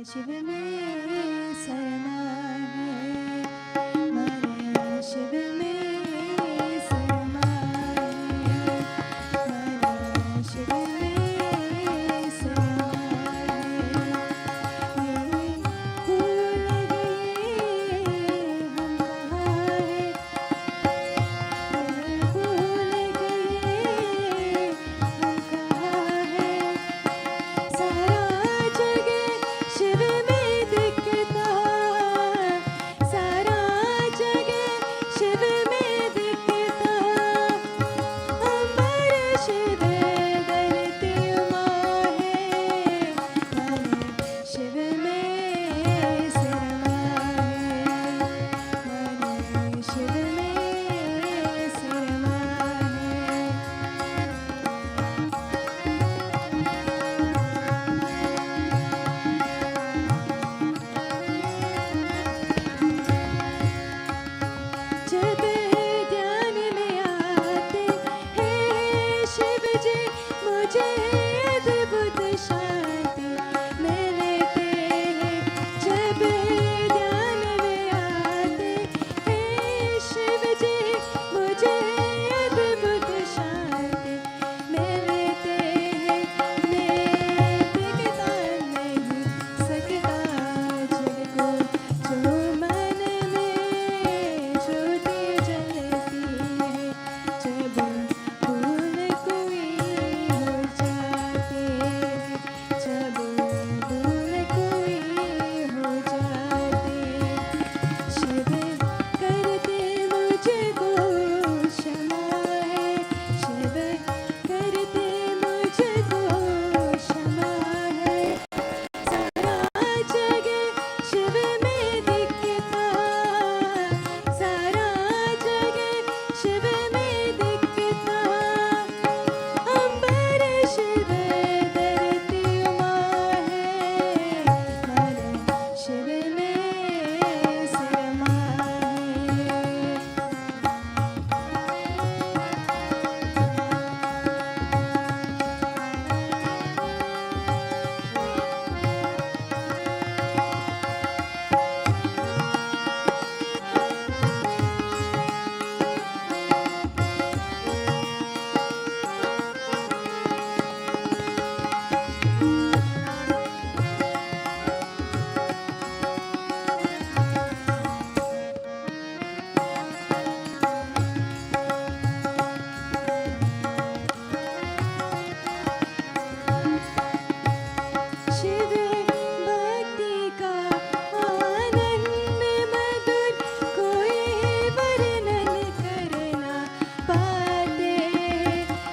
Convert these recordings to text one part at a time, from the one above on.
शिव में समा है, मन शिव में समा है, मन शिव में समा है। ये भूल गए हम कहाँ हैं, ये भूल गए हम कहाँ हैं। सारा जग शिव में दिखता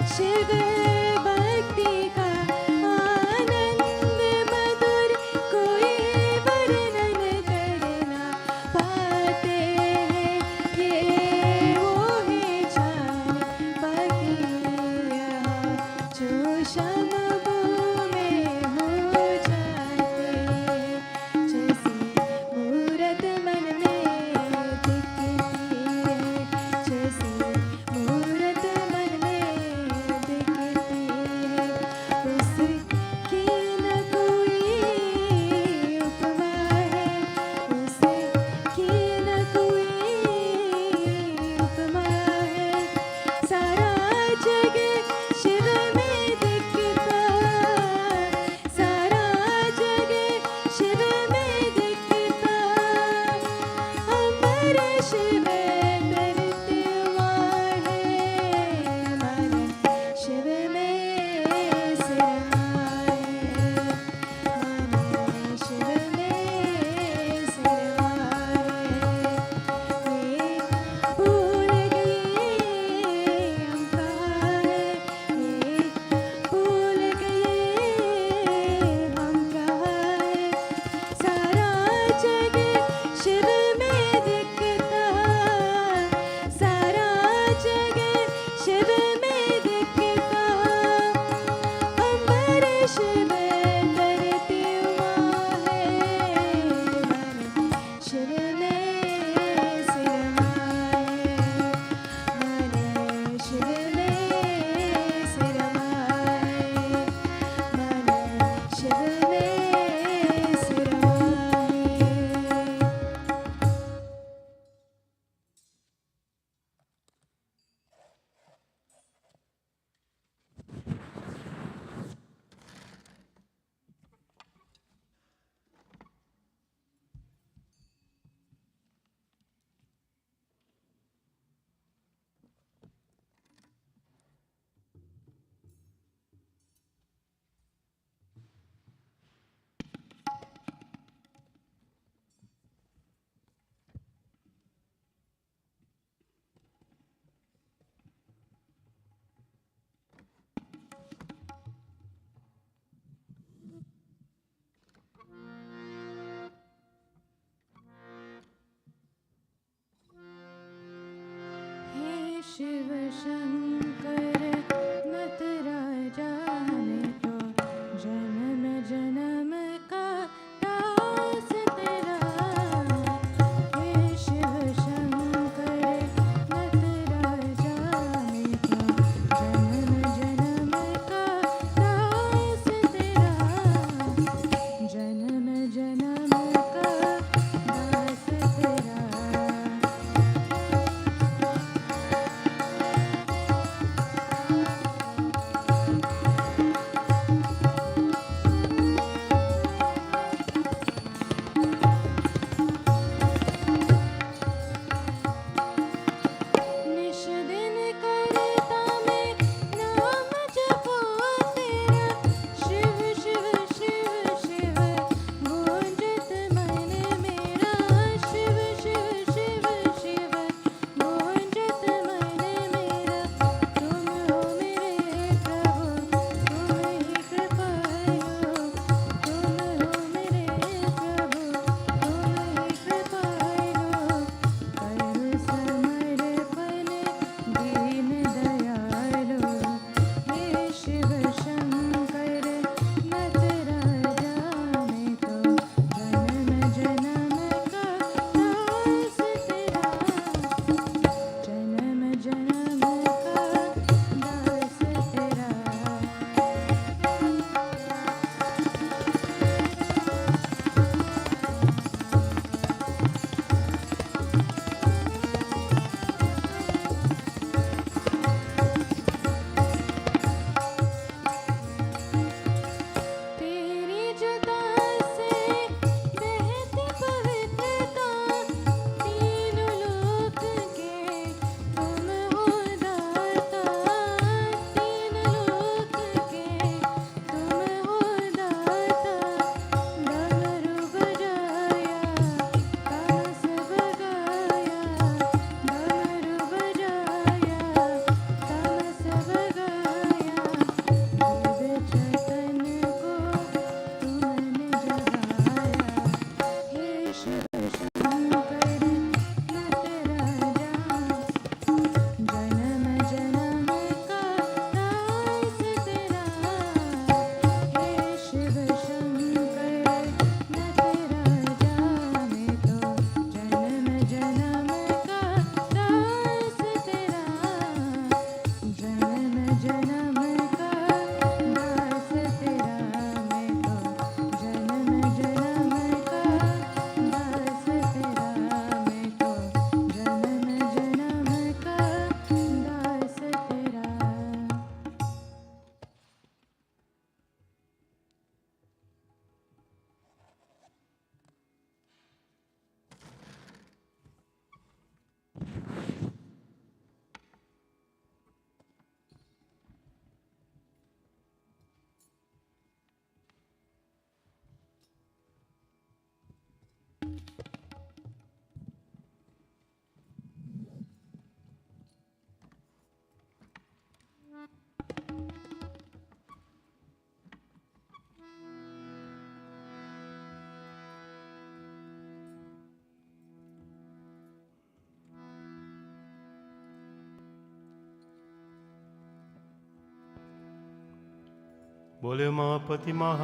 शिव भक्ति का आनंद मधुर कोई वर्णन कर ना पाते हैं। ये वो है जान बगिया जो शम्भू में हो जाते हैं। जैसी मूरत मन में दिखती है, जैसी मूरत मन में दिखती है। जन्म का दास तेरा, मैं तो जन्म जन्म का दास तेरा, मैं तो जन्म जन्म का दास तेरा। बोले उमापति महादेव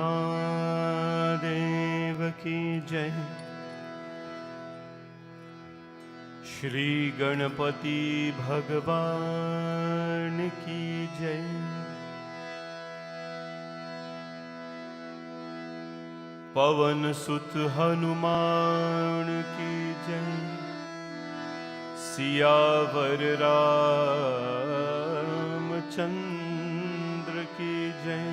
की जय। श्री गणपति भगवान की जय। पवन सुत हनुमान की जय। सियावर रामचंद्र की जय।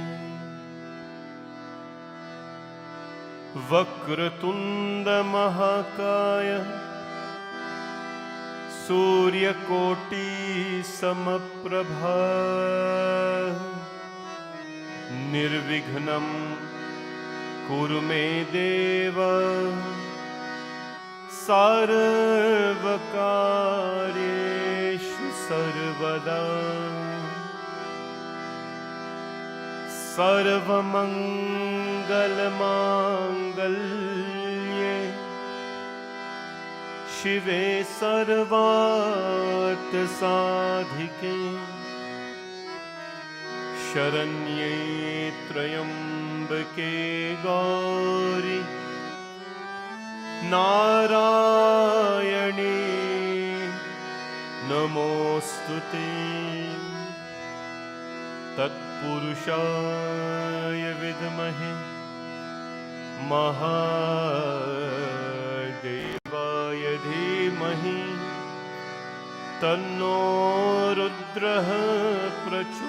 वक्रतुंड महाकाय सूर्यकोटि समप्रभा निर्विघ्नं कुरु मे देव सर्वकार्येषु सर्वदा। सर्वमंगलमांगल्ये शिवे सर्वार्थसाधिके शरण्ये त्र्यंबके गौरी नारायणी नमोस्तुते। तत्पुरुषाय विद्महे महादेवाय धीमहि तन्नो रुद्रः प्रचोदयात्।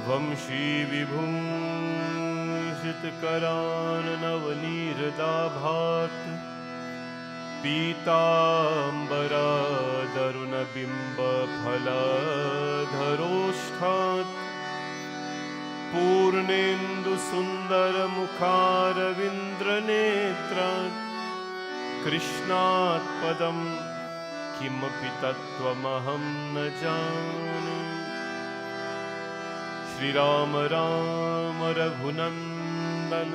वंशी विभूषितकरान् नवनीरदाभात् पीताम्बरादरुणबिम्बफलाधरोष्ठात् पूर्णेन्दुसुन्दरमुखारविन्द्रनेत्रात् कृष्णात् पदं किमपि तत्त्वमहं न जाने। श्रीराम राम रघुनन्दन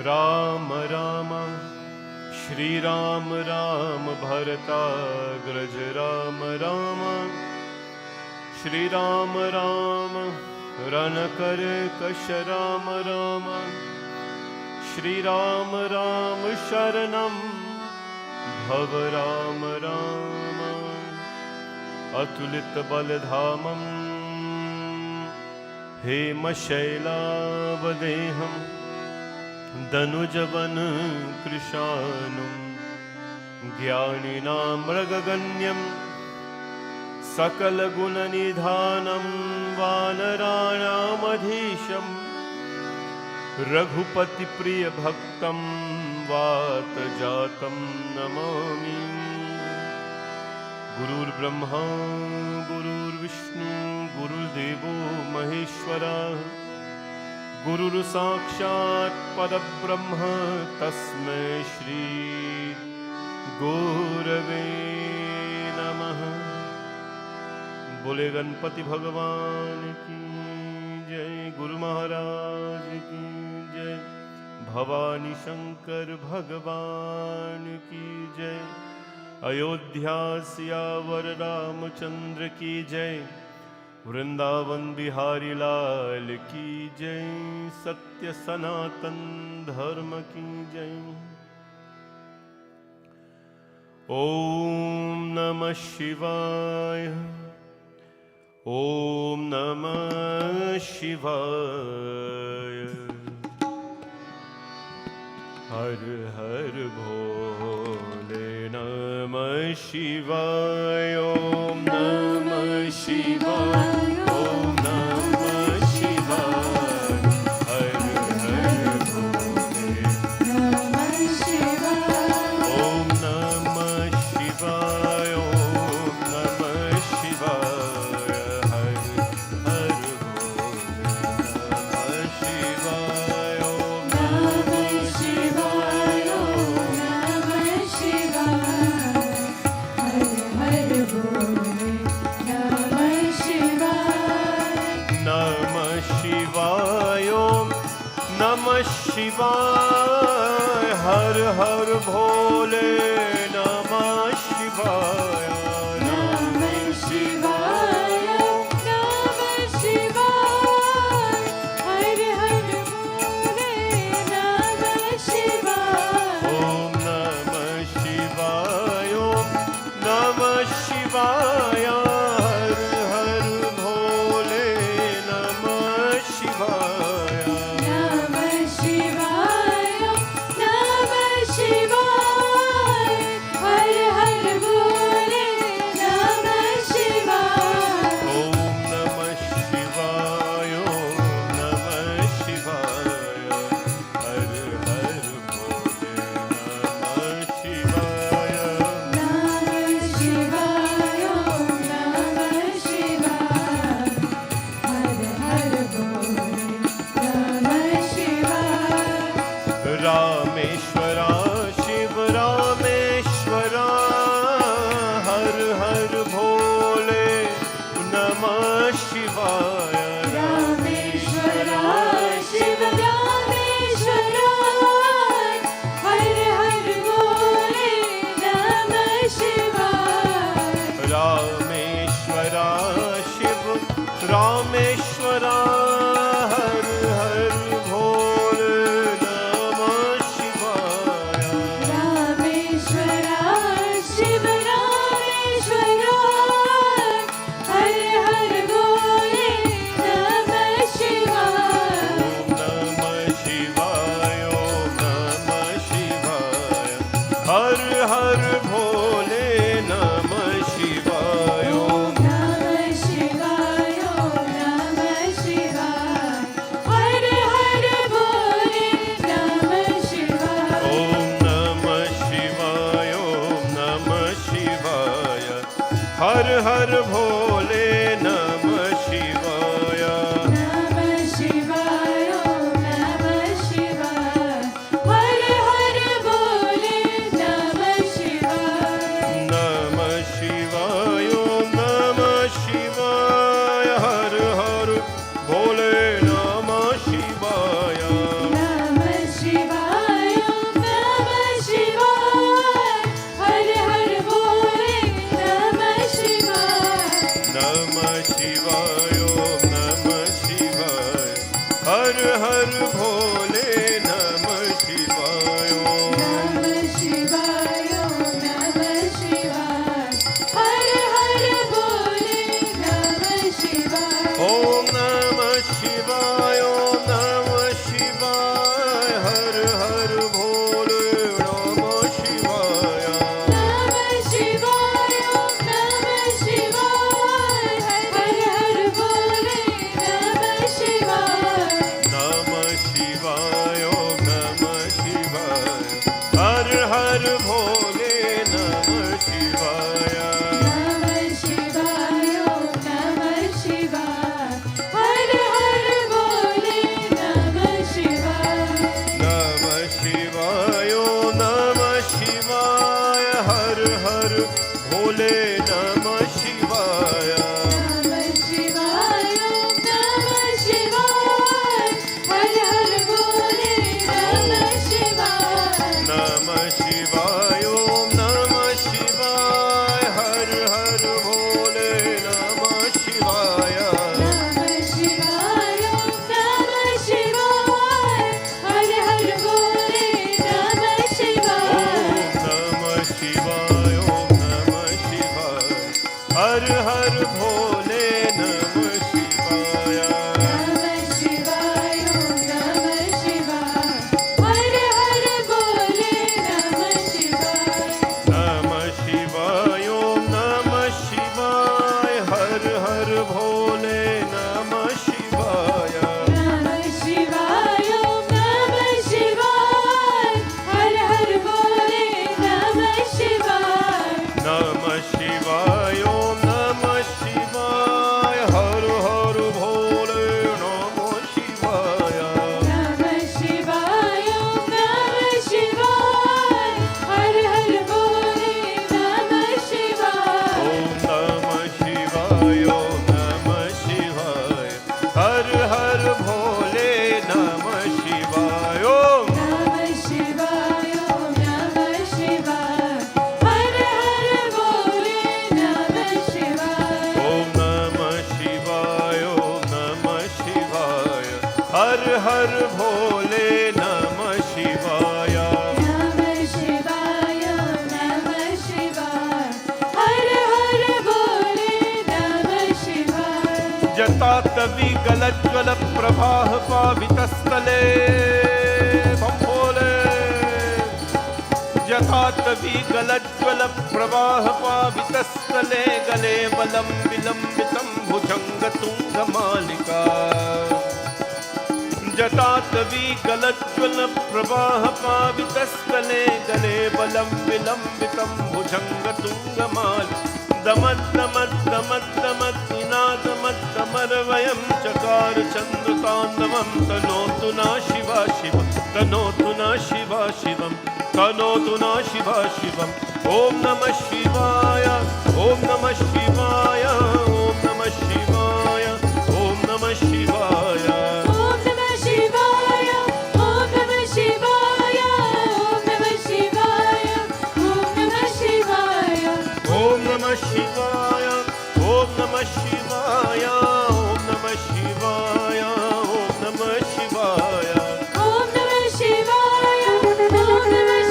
राम राम श्रीराम राम भरताग्रज राम राम श्रीराम राम रणकर्कश राम राम श्रीराम राम शरणं भव राम राम। अतुलित बलधामं हेमशैलावदेहं दनुजवन कृशानुं ज्ञानिनां मृगगण्यं सकलगुणनिधानं वानराणामधीशं रघुपतिप्रियभक्तं वातजातं नमामि। गुरुर्ब्रह्मा गुरुर्विष्णु गुरुर्देवो महेश्वरः गुरुर्साक्षात् परब्रह्म तस्मै श्री गुरवे नमः। बोले गणपति भगवान की जय। गुरु महाराज की जय। भवानी शंकर भगवान की जय। अयोध्या सियावर रामचंद्र की जय। वृंदावन बिहारी लाल की जय। सत्य सनातन धर्म की जय। Om Namah Shivaya. Om Namah Shivaya. Har Har Bhole Namah Shivaya. Om Namah Shivaya. Om Namah Shivaya. Har Har Bhole Namah Shivaya. Om Namah Shivaya. Om Namah Shivaya. Har Har Bhole Namah Shivaya. Om Namah Shivaya. Namah Shivaya. Har Har Bole Namah Shivaya. Namah Shivaya. Namah Shivaya. Har Har Bhole Namah Shivaya. Namah Shivaya. Namah Shivaya. Har Har Bole Namah Shivaya. Om Namah Shivaya. Namah Shivaya. Har Har Bhole Namah Shivaya. Namah Shivaya. Namah Shivaya. Har Har Bole Namah Shivaya. Om Namah Shivaya. Namah Shivaya. Har Har Bhole Namah Shivaya. Namah Shivaya. Namah Shivaya. Har Har Bole Namah Shivaya. Rameshwara Shiv Rameshwara. Har Har Bhole Namah Shivaya. Rameshwara Shiv Rameshwara. Har Har Bole Namah Shivaya. Rameshwara Shiv Rameshwara. Har Har Bhole Namah Shivaya. Rameshwara Shiv Rameshwara. Har Har Bole Namah Shivaya. Om Namah Shivaya. Om Namah Shivaya. Har Har Bhole Namah Shivaya. Om Namah Shivaya. Om Namah Shivaya. Har Har Bole Namah Shivaya. Om Namah Shivaya. Om Namah Shivaya. Har Har Bhole Namah Shivaya. Namah Shivaya. Om Namah Shivaya. Har Har Bole Namah Shivaya. Namah Shivaya. Om Namah Shivaya. Har Har Bhole Namah Shivaya. Namah Shivaya. Om Namah Shivaya. Har Har Bole Namah Shivaya. Namah Shivaya. Om Namah Shivaya. Har Har Bhole Namah Shivaya. Namah Shivaya. Om Namah Shivaya. Har Har Bole Namah Shivaya. Om Namah Shivaya. Om Namah Shivaya. Har Har Bhole Namah Shivaya. Namah Shivaya. Om Namah Shivaya. Har Har Bole Namah Shivaya. Namah हर हर भोले नमः शिवाय। नमः शिवाय ओम नमः शिवाय हर हर बोले नमः शिवाय। नमः शिवाय ओम नमः शिवाय हर हर भोले नमः शिवाय। नमः शिवाय ओम नमः शिवाय हर हर बोले नमः शिवाय। नमः शिवाय ओम नमः शिवाय हर हर भोले नमः शिवाय। नमः शिवाय ओम नमः शिवाय हर हर बोले नमः शिवाय। ओम नमः शिवाय ओम नमः शिवाय हर हर भोले नमः शिवाय। ओम नमः शिवाय ओम नमः शिवाय हर हर बोले नमः शिवाय। ओम नमः शिवाय ओम नमः शिवाय हर हर भोले नमः शिवाय। नमः शिवाय ओम नमः शिवाय हर हर बोले नमः शिवाय। जता तवि गलज्ज्वल प्रभाह पावितस्थले बम भोले। जथा तवि गलज्ज्वल प्रवाह पावितस्थले गले बलं विलम्बितं भुजंग तुंगमालिका। जटातवी गलज्ज्वल प्रवाह पावितस्थले गले बलं विलम्बितं भुजंग तुंगमाल। दमद्दमद्दमद्दमद्निनादमद्दमरवयं चकार चन्द्रताण्डवं तनोतु न शिवा शिव तनोतु न शिवा शिवं तनोतु न शिवा शिवम्। ॐ नमः शिवाय ॐ नमः शिवाय ॐ नमः शिवाय ॐ नमः शिवाय। ओम नमः शिवाय ओम नमः शिवाय ओम नमः शिवाय ओम नमः शिवाय। ओम नमः शिवाय ओम नमः शिवाय ओम नमः शिवाय ओम नमः शिवाय। ओम नमः शिवाय ओम नमः शिवाय ओम नमः शिवाय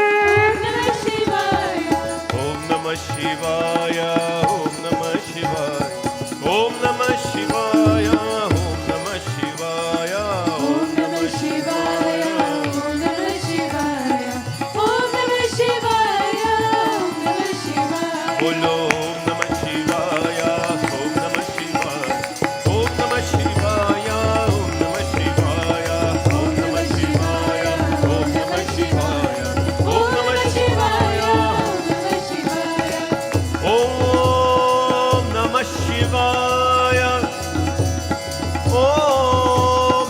ओम नमः शिवाय। ओम नमः शिवाय ओम नमः शिवाय ओम नमः शिवाय ओम नमः शिवाय ओम नमः शिवाय ओम नमः शिवाय। बोलो ओम नमः शिवाय ओम नमः शिवाय ओम नमः शिवाय ओम नमः शिवाय ओम नमः शिवाय ओम नमः शिवाय ओम नमः शिवाय ओम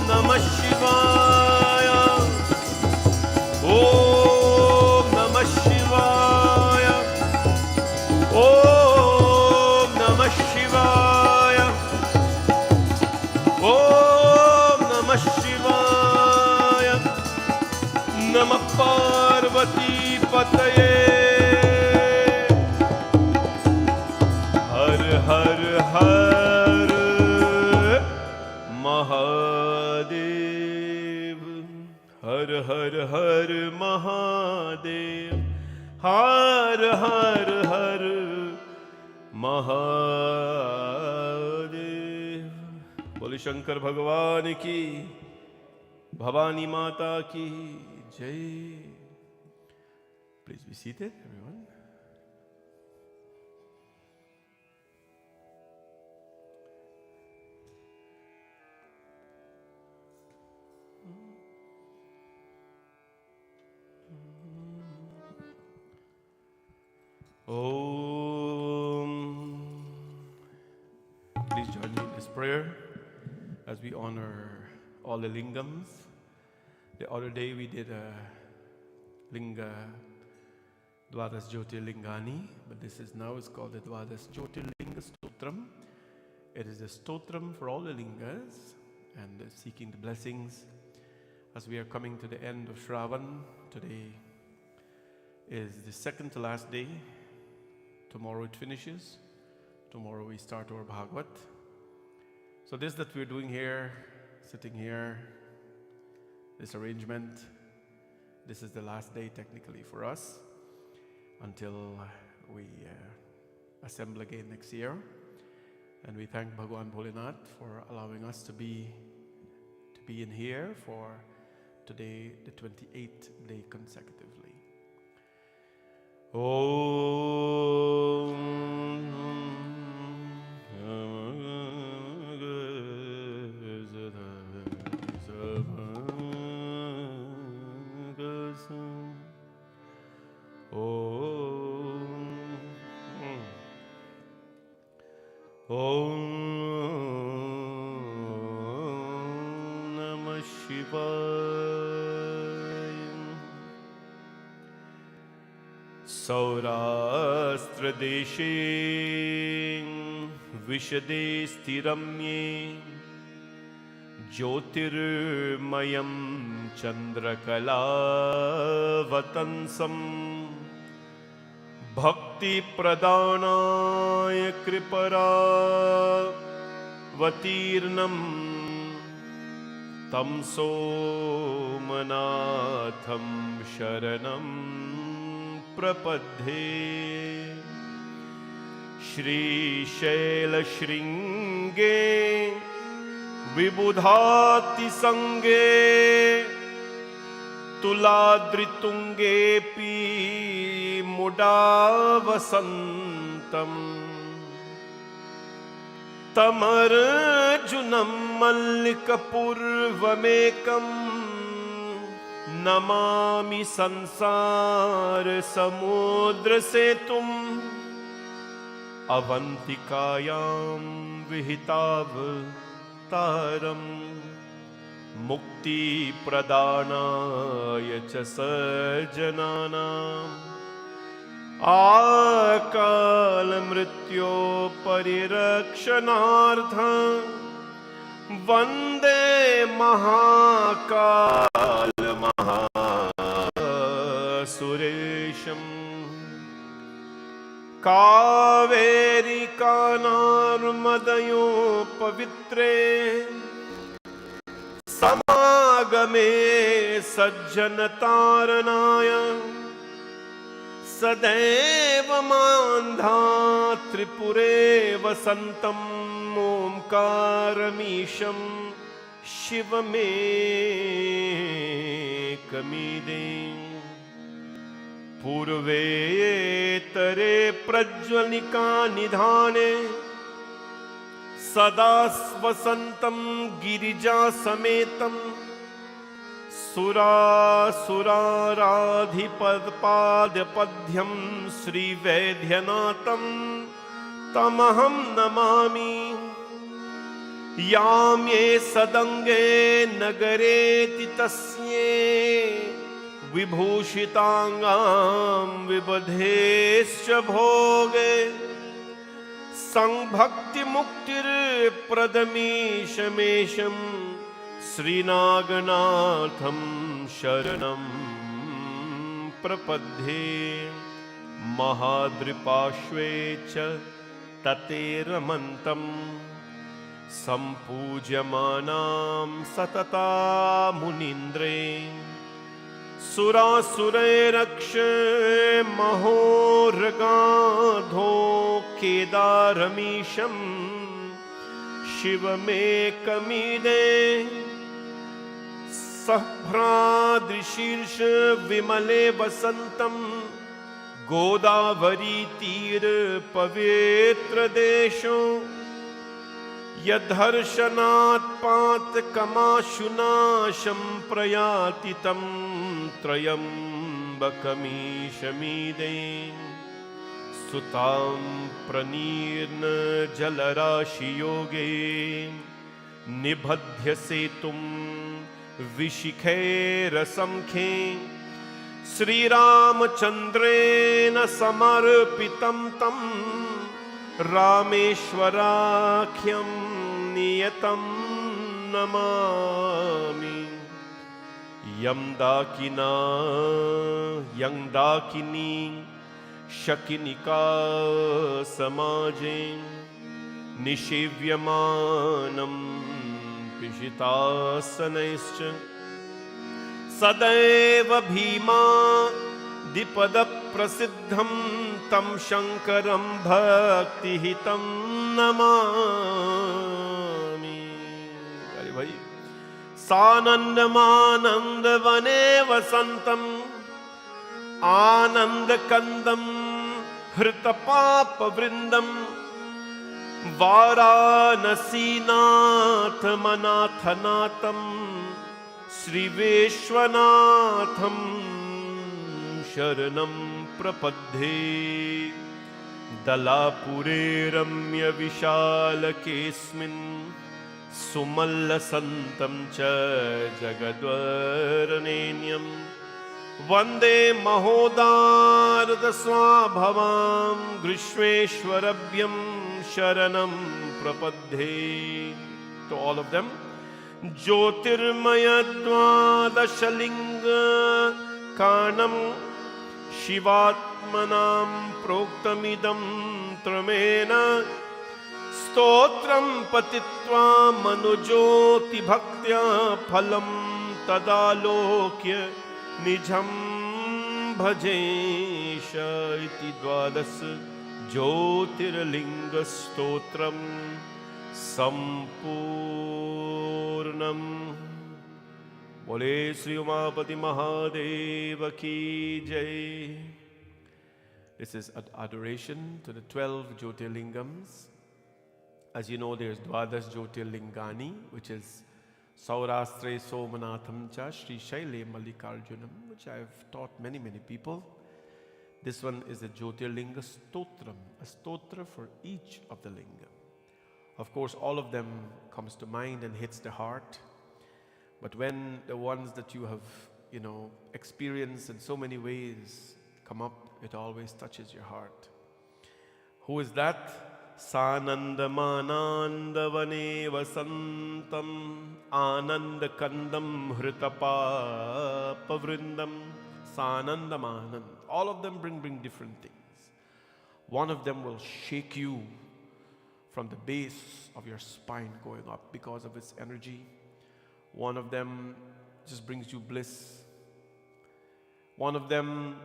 नमः शिवाय ओम नमः शिवाय ओम नमः शिवाय ओम नमः शिवाय ओम नमः शिवाय। नमः पार्वती पतये हर हर हर महादेव हर हर हर महादेव हर हर हर महादेव। बोले शंकर भगवान की भवानी माता की जय। Please be seated everyone. Om. Please join me in this prayer as we honor all the lingams. The other day we did a linga Dvadas Jyotirlingani, but this is now is called the Dvadas Jyotirlinga Stotram. It is a stotram for all the lingas and seeking the blessings as we are coming to the end of Shravan. Today is the second to last day. Tomorrow it finishes. Tomorrow we start our Bhagavat. So this that we're doing here, sitting here, this arrangement, this is the last day technically for us. until we assemble again next year. And we thank Bhagavan Bholenath for allowing us to be in here for today, the 28th day consecutively. Om Namah Shivaya. Saurashtra deshe vishade stiramye jyotirmayam chandrakala-vatansam Bhakti Pradhanaya Kripara Vatirnam Tam Somanatham Sharanam Prapadhe Shri Shaila Shringe Vibudhati Sange Tuladritungepi Mudavasantam Tamarjunam Mallikapurvamekam Namami Sansar Samudra Setum Avantikayam Vihitavtaram Mukti Pradhanaya cha Sajjananam Akala Mrityo Parirakshanartham Vande Mahakala Mahasuresham Kaveri Kanarmadayo Pavitre Samagame Sajjanataranaya Sadeva Mandha Tripure Vasantam Omkaramisham Shivame Kamide Purve Tare Prajwalika Nidhane Sada Vasantam Girija Sametam Sura Radhipadpadyam Sri Vaidhyanatham Tamaham Namami Yamye Sadange Nagare Titasye Vibhushitangam Vibadhescha Bhoge Sangbhakti Muktir Pradameshamesham Srinaganatham Sharanam Prapadhe Mahadripashvecha Tateramantam Sampujyamanam Satata Munindre Surasurairaksha Mahoragadho Kedaramisham Shivame Kamide Sahbhradrishirsha Vimale Vasantam Godavari Tir Pavitra Desho Yadharshanat Pat Kamashunasham Prayatitam Trayambakamishamide Sutam Pranirna Jalarashi Yoge Nibhadhya Setum Vishikhe Rasamkhe Sri Ramachandrena Samarpitam Tam Rameshwarakhyam Niyatam Namami Yamdakini Shakinika Samaje Nishivyamanam Pishitasanayischa Sadaiva Bhima Dipada prasiddham tam shankaram bhakti hitam namami. Very bhai. Sanandamanand vane vasantam anand kandam hritapapa vrindam Varanasi nath manathanatam Sri Vishwanatham Sharanam Prapadhe Dalapure Ramya Vishalakesmin Sumallasantam Cha Jagadvaranenyam Vande Mahodarada Swabhavam Grishveshwarabhyam Sharanam Prapadhe. To all of them. Jyotirmaya Dvadashalinga Karnam Shivatmanam Proktamidam Tramena Stotram Patitva Manujoti Bhaktya Phalam Tadalokya Nijam Bhajesha Iti Dvadas Jyotirlinga Stotram Sampurnam. Bole Sri Umapati Mahadeva Ki Jai. This is adoration to the 12 Jyotirlingams. As you know, there's Dvadas Jyotirlingani, which is Saurastre Somanatham Cha Sri Shaile Mallikarjunam, which I've taught many people. This one is a Jyotirlinga Stotram, a stotra for each of the lingam. Of course, all of them comes to mind and hits the heart. But when the ones that you have, experienced in so many ways come up, it always touches your heart. Who is that? Sanandamananda vane vasantam ananda kandam hritapa pavrindam. Sanandamanand. All of them bring different things. One of them will shake you from the base of your spine going up because of its energy. One of them just brings you bliss. One of them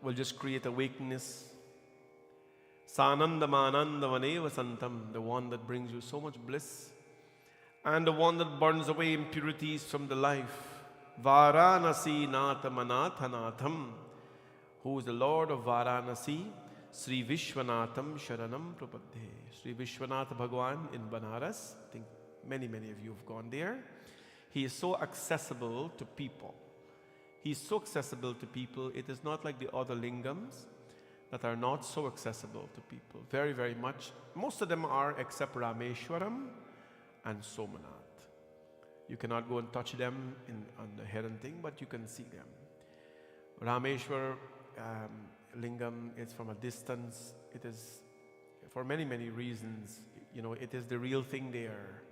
will just create awakeness. Sanandamananda vane vasantam, the one that brings you so much bliss, and the one that burns away impurities from the life. Varanasi Nathamanathanatham, who is the Lord of Varanasi, Sri Vishwanatham Sharanam Prapadhe. Sri Vishwanath Bhagwan in Banaras. I think many of you have gone there. He is so accessible to people. He is so accessible to people. It is not like the other lingams that are not so accessible to people. Very much. Most of them are except Rameshwaram and Somanath. You cannot go and touch them on the head and thing, but you can see them. Rameshwar lingam is from a distance. It is for many reasons. It is the real thing there.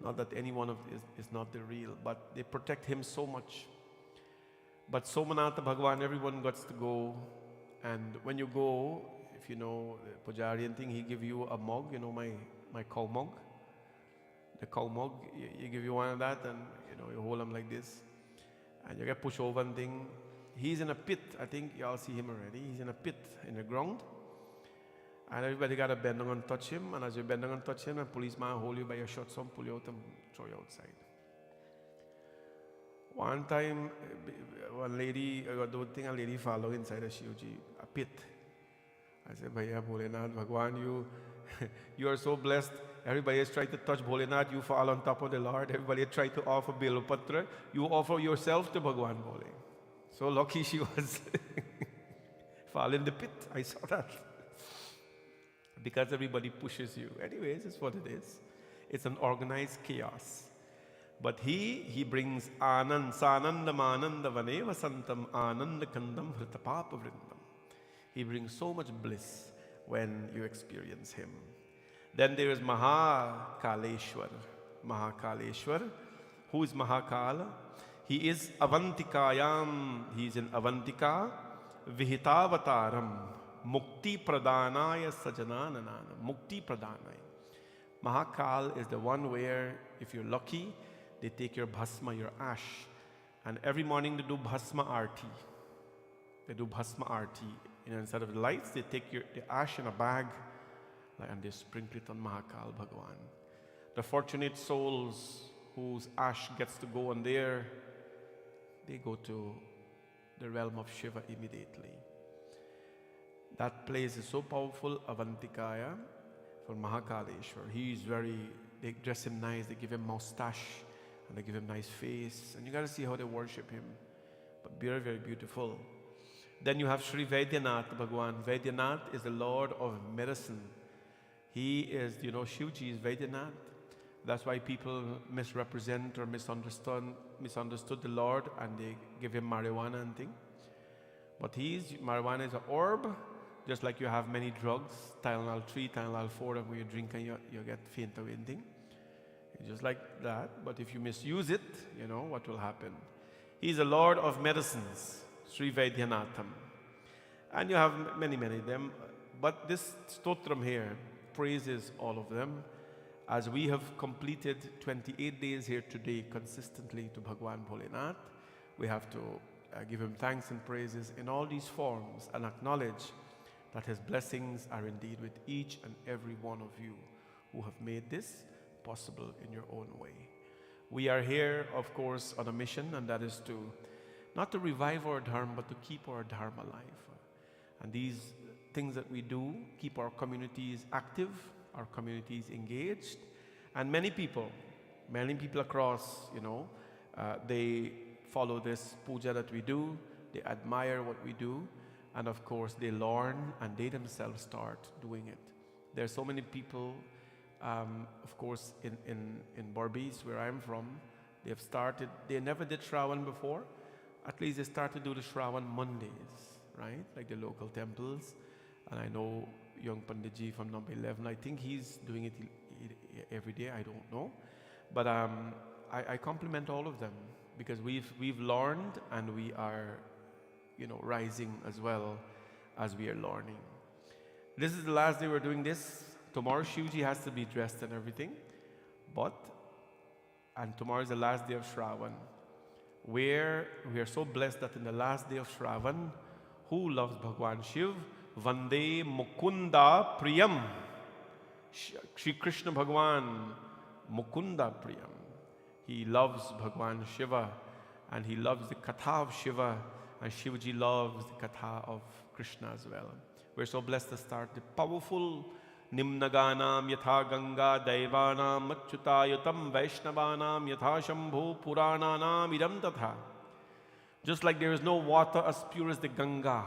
Not that any one of it is not the real, but they protect him so much. But Somanatha Bhagwan, everyone gets to go. And when you go, if you know the Pujari and thing, he give you a mug, my cow mug. The cow mug, you give you one of that, and you hold him like this. And you get pushed over and thing. He's in a pit. I think you all see him already. He's in a pit in the ground. And everybody got to bend down and touch him. And as you bend down and touch him, a policeman hold you by your shorts and pull you out and throw you outside. One time, one lady, a lady fell inside a Shivji, a pit. I said, Bhaiya Bholenath Bhagwan, you are so blessed. Everybody is trying to touch Bholenath. You fall on top of the Lord. Everybody try to offer Bilopatra. You offer yourself to Bhagwan Bhole. So lucky she was. Fall in the pit. I saw that. Because everybody pushes you. Anyways, it's what it is. It's an organized chaos. But he brings Anand, Sanandamananda Vane Vasantam Ananda Kandam Hritapapa Vrindam. He brings so much bliss when you experience him. Then there is Mahakaleshwar. Mahakaleshwar. Who is Mahakala? He is Avantikayam. He is in Avantika. Vihitavataram. Mukti Pradhanaya Sajananana. Mukti Pradhanaya. Mahakal is the one where, if you're lucky, they take your bhasma, your ash, and every morning they do bhasma arti. They do Bhasma Arti. Instead of the lights, they take the ash in a bag and they sprinkle it on Mahakal Bhagavan. The fortunate souls whose ash gets to go on there, they go to the realm of Shiva immediately. That place is so powerful, Avantikaya, for Mahakaleshwar. They dress him nice, they give him mustache, and they give him nice face. And you got to see how they worship him. But very, very beautiful. Then you have Sri Vaidyanath Bhagwan. Vaidyanath is the Lord of medicine. He is, Shivji is Vaidyanath. That's why people misrepresent or misunderstood the Lord, and they give him marijuana and thing. But marijuana is an herb, just like you have many drugs, Tylenol 3, Tylenol 4, and when you drink and you get faint or anything. It's just like that. But if you misuse it, what will happen? He's the Lord of medicines, Sri Vaidyanatham. And you have many, many of them. But this stotram here praises all of them. As we have completed 28 days here today consistently to Bhagwan Bholenath, we have to give him thanks and praises in all these forms and acknowledge that his blessings are indeed with each and every one of you who have made this possible in your own way. We are here, of course, on a mission, and that is not to revive our dharma, but to keep our dharma alive. And these things that we do keep our communities active, our communities engaged, and many people across, they follow this puja that we do, they admire what we do, and of course they learn and they themselves start doing it. There are so many people, of course, in Barbies, where I'm from, they never did Shravan before. At least they start to do the Shravan Mondays, right? Like the local temples. And I know young Panditji from number 11, I think he's doing it every day, I don't know. But I compliment all of them, because we've learned, and we are, rising as well as we are learning. This is the last day we're doing this. Tomorrow Shivji has to be dressed and everything. And tomorrow is the last day of Shravan, where we are so blessed that in the last day of Shravan, who loves Bhagwan Shiv? Vande Mukunda Priyam. Shri Krishna Bhagwan, Mukunda Priyam. He loves Bhagwan Shiva, and he loves the Katha of Shiva, and Shivji loves the Katha of Krishna as well. We're so blessed to start the powerful Nimnaganam Yatha Ganga Daivanam Achyutayutam Vaishnavanam Yatha Shambhu Purananam Idam Tatha. Just like there is no water as pure as the Ganga.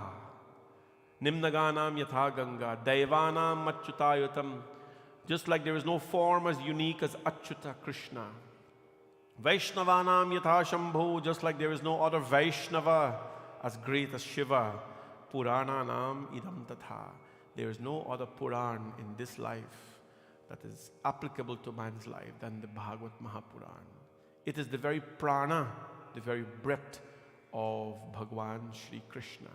Nimnaganam Yatha Ganga Daivanam Achyutayutam. Just like there is no form as unique as Achyuta Krishna. Vaishnavanam Yatha Shambhu. Just like there is no other Vaishnava as great as Shiva. Purananam Idam Tatha. There is no other Puran in this life that is applicable to man's life than the Bhagavat Mahapuran. It is the very prana, the very breath of Bhagwan Shri Krishna.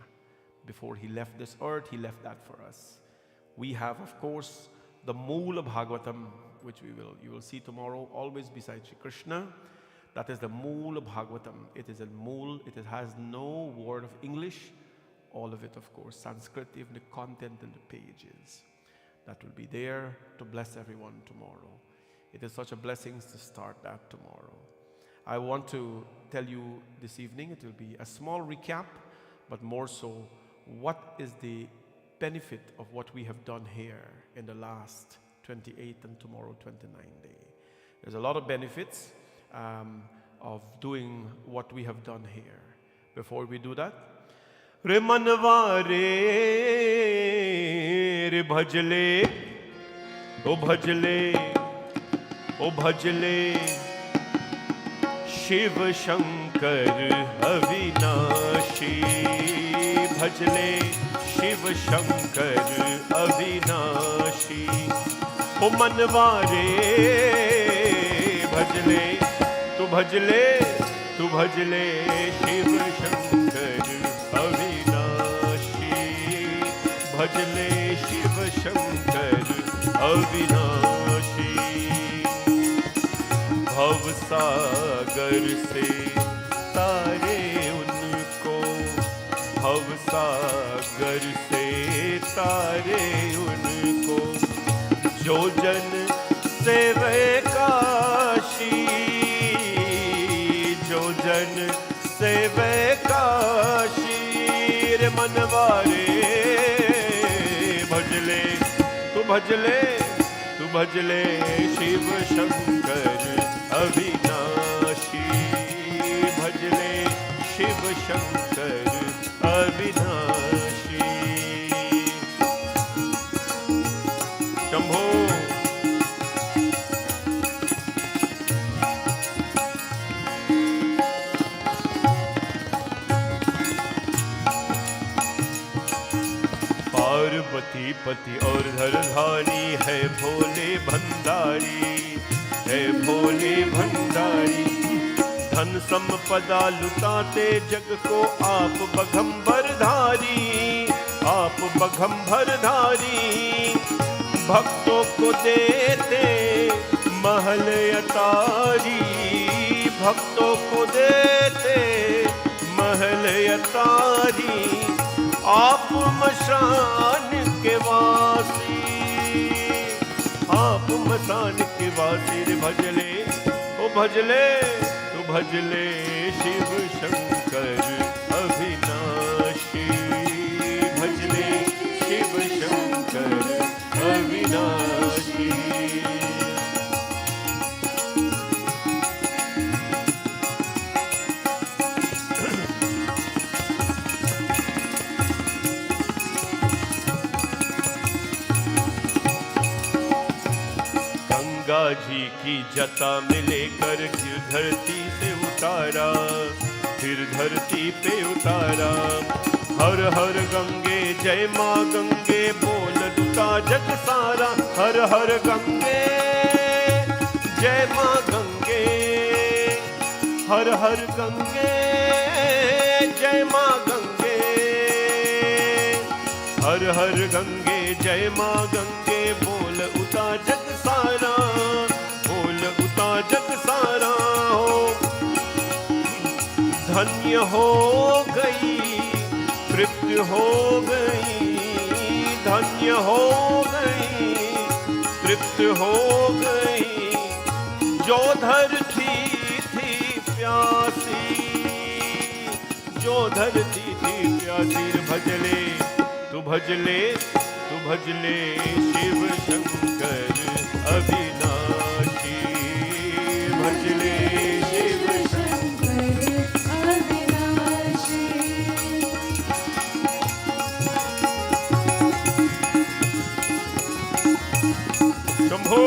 Before he left this earth, he left that for us. We have, of course, the Moola Bhagavatam, which you will see tomorrow, always beside Shri Krishna. That is the Moola Bhagavatam. It is a Mool, it has no word of English. All of it, of course, Sanskrit, even the content and the pages. That will be there to bless everyone tomorrow. It is such a blessing to start that tomorrow. I want to tell you this evening, it will be a small recap, but more so, what is the benefit of what we have done here in the last 28 and tomorrow 29 day. There's a lot of benefits of doing what we have done here. Before we do that, Re manva re bhajle, o bhajle, o bhajle, Shiv Shankar Avinashi, bhajle, Shiv Shankar Avinashi, o manva re bhajle, tu bhajle, Shiv Shankar Bhajle Shiv Shankar Avinashi. Bhav Sagar se तारे उनको, भव सागर से तारे उनको, जो जन सेवे काशी, जो जन सेवे काशी। रे मनवारे भजले, तू भजले, तू भजले शिव शंकर अविनाशी, भजले शिव शंकर अविनाशी। शंभो पार्वती पति और धरधारी है भोले भंडारी, है भोले भंडारी। धन संपदा लुटाते जग को आप बघम्बर धारी, आप बघम्बर धारी। भक्तों को देते महल अटारी, भक्तों को देते महल अटारी। आप मशान के वासी, आप मशान के वासी। रे भजले, ओ भजले, तू भजले शिव शंकर अविनाशी, भजले शिव शंकर अविनाशी। गंगा जी की जटा में लेकर फिर धरती से उतारा, फिर धरती पे उतारा। हर हर गंगे जय माँ गंगे बोल दुता जग सारा। हर हर गंगे जय माँ गंगे, हर हर गंगे जय माँ गंगे, हर हर गंगे जय माँ गंगे बोल उता जग सारा, बोल उता जग सारा। हो धन्य हो गई, तृप्त हो गई, धन्य हो गई, तृप्त हो गई। जो धरती थी प्यासी, जो धरती थी प्यासी। भजले, तू भजले, तू भजले शिव शंकर अविनाशी, भजले शिव शंकर अविनाशी। शंभो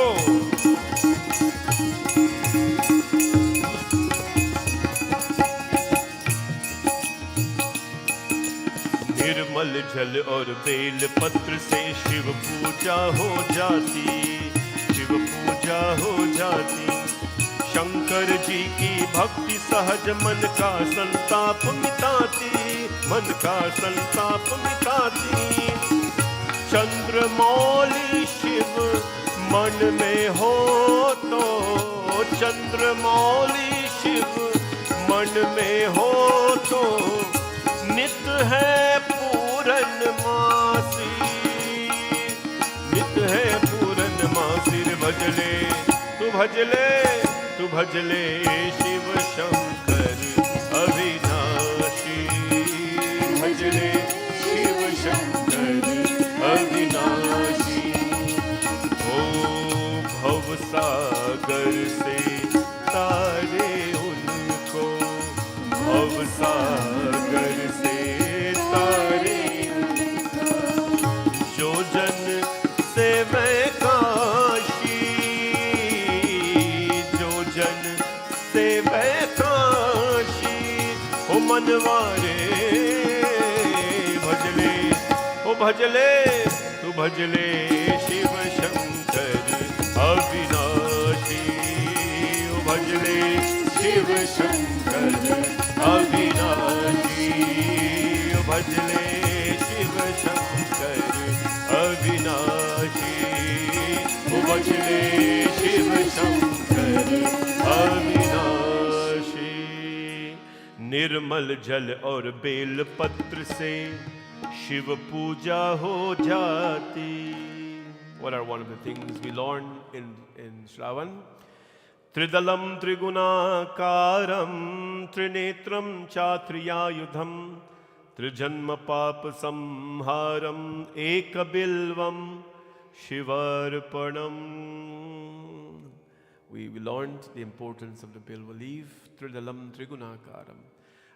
निर्मल जल और बेल पत्र से शिव पूजा हो जाती, शिव पूजा हो जाती। शंकर जी की भक्ति सहज मन का संताप मिटाती, मन का संताप मिटाती। चंद्रमौली शिव मन में हो तो, चंद्रमौली शिव मन में हो तो। नित है पूरनमासी, नित है पूरनमासी। भजले, तू भजले, तू भजले शिव शंकर अविनाशी, भजले शिव शंकर अविनाशी। ओ भवसागर से तारे उनको, भवसागर से तारे उनको। जो जन सेवे काशी, जो जन सेवे काशी। ओ मनवारे भजले, ओ भजले, तू भजले शिव शंकर अविनाशी। ओ भजले शिव शंकर अविनाशी, ओ भजले शिव शंकर अविनाशी। ओ भजले शिव शंकर अविनाशी। निर्मल जल और बेल पत्र से शिव पूजा हो जाती. What are one of the things we learn in Shravan? Tridalam Trigunakaram Trinetram Chatriyayudham Trijanma Papa Samharam Ekabilvam Shivarpanam. We learned the importance of the Bilva leaf, Tridalam Trigunakaram.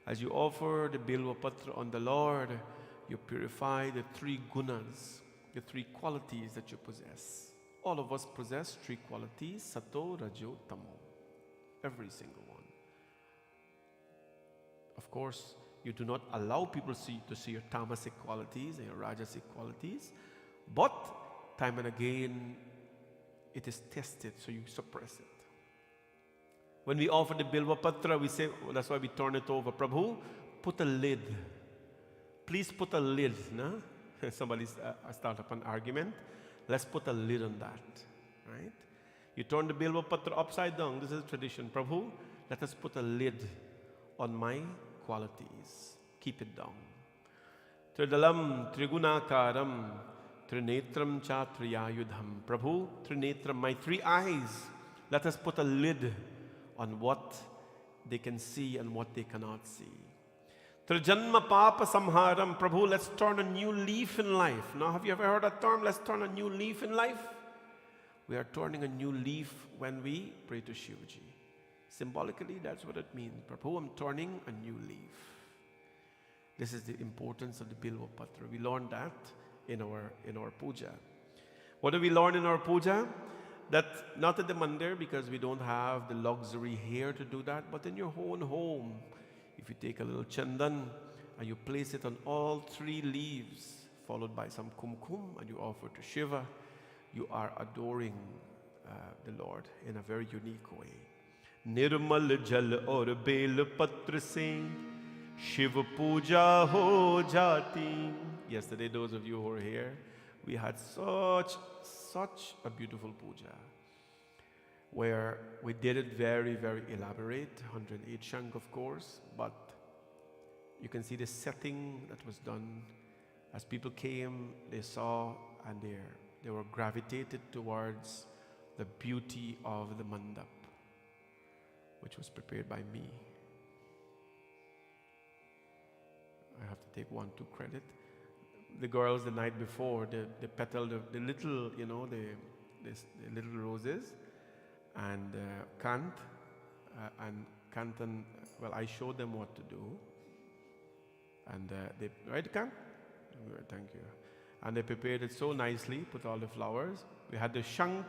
As you offer the Bilva Patra on the Lord, you purify the three gunas, the three qualities that you possess. All of us possess three qualities, Sato, Rajo, Tamo. Every single one. Of course, you do not allow people to see your tamasic qualities and your rajasic qualities, but time and again, it is tested, so you suppress it. When we offer the Bilva Patra, we say, well, that's why we turn it over. Prabhu, put a lid. Please put a lid. No? Somebody start up an argument. Let's put a lid on that. Right? You turn the Bilva Patra upside down. This is tradition. Prabhu, let us put a lid on my qualities. Keep it down. Tridalam Trigunakaram Trinetram Chatriyayudham. Prabhu, Trinetram, my three eyes. Let us put a lid on what they can see and what they cannot see. Trijanma Papa Samharam. Prabhu, let's turn a new leaf in life. Now, have you ever heard that term? Let's turn a new leaf in life. We are turning a new leaf when we pray to Shivji. Symbolically, that's what it means. Prabhu, I'm turning a new leaf. This is the importance of the Bilva Patra. We learned that in our puja. What do we learn in our puja? That not at the mandir, because we don't have the luxury here to do that, but in your own home, if you take a little chandan and you place it on all three leaves, followed by some kumkum, and you offer to Shiva, you are adoring the Lord in a very unique way. निर्मल जल और bell पत्र से शिव पूजा हो जाती. Yesterday, those of you who were here, we had such a beautiful puja where we did it very, very elaborate, 108 shank of course, but you can see the setting that was done. As people came, they saw and they were gravitated towards the beauty of the mandap, which was prepared by me. I have to take 1-2 credit. The girls the night before, they petaled the little, the little roses, and Kant, well, I showed them what to do, and they, right, Kant? Thank you. And they prepared it so nicely, put all the flowers. We had the shank.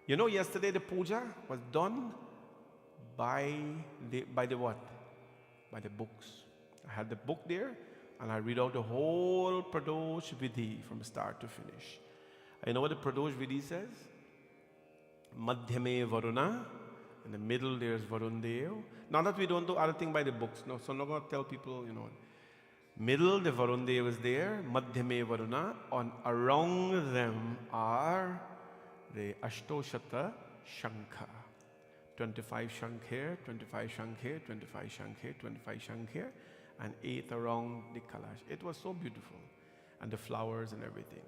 Yesterday the puja was done by the what? By the books. I had the book there, and I read out the whole Pradosh Vidhi from start to finish. You know what the Pradosh Vidhi says? Madhyame Varuna. In the middle there's Varun Dev. Not that we don't do other thing by the books. No, so I'm not going to tell people, Middle, the Varun Dev is there. Madhyame Varuna. Around them are the Ashtoshata Shankha. 25 shank here, 25 shank here, 25 shank here, 25 shank here, and 8 around the Kalash. It was so beautiful, and the flowers and everything.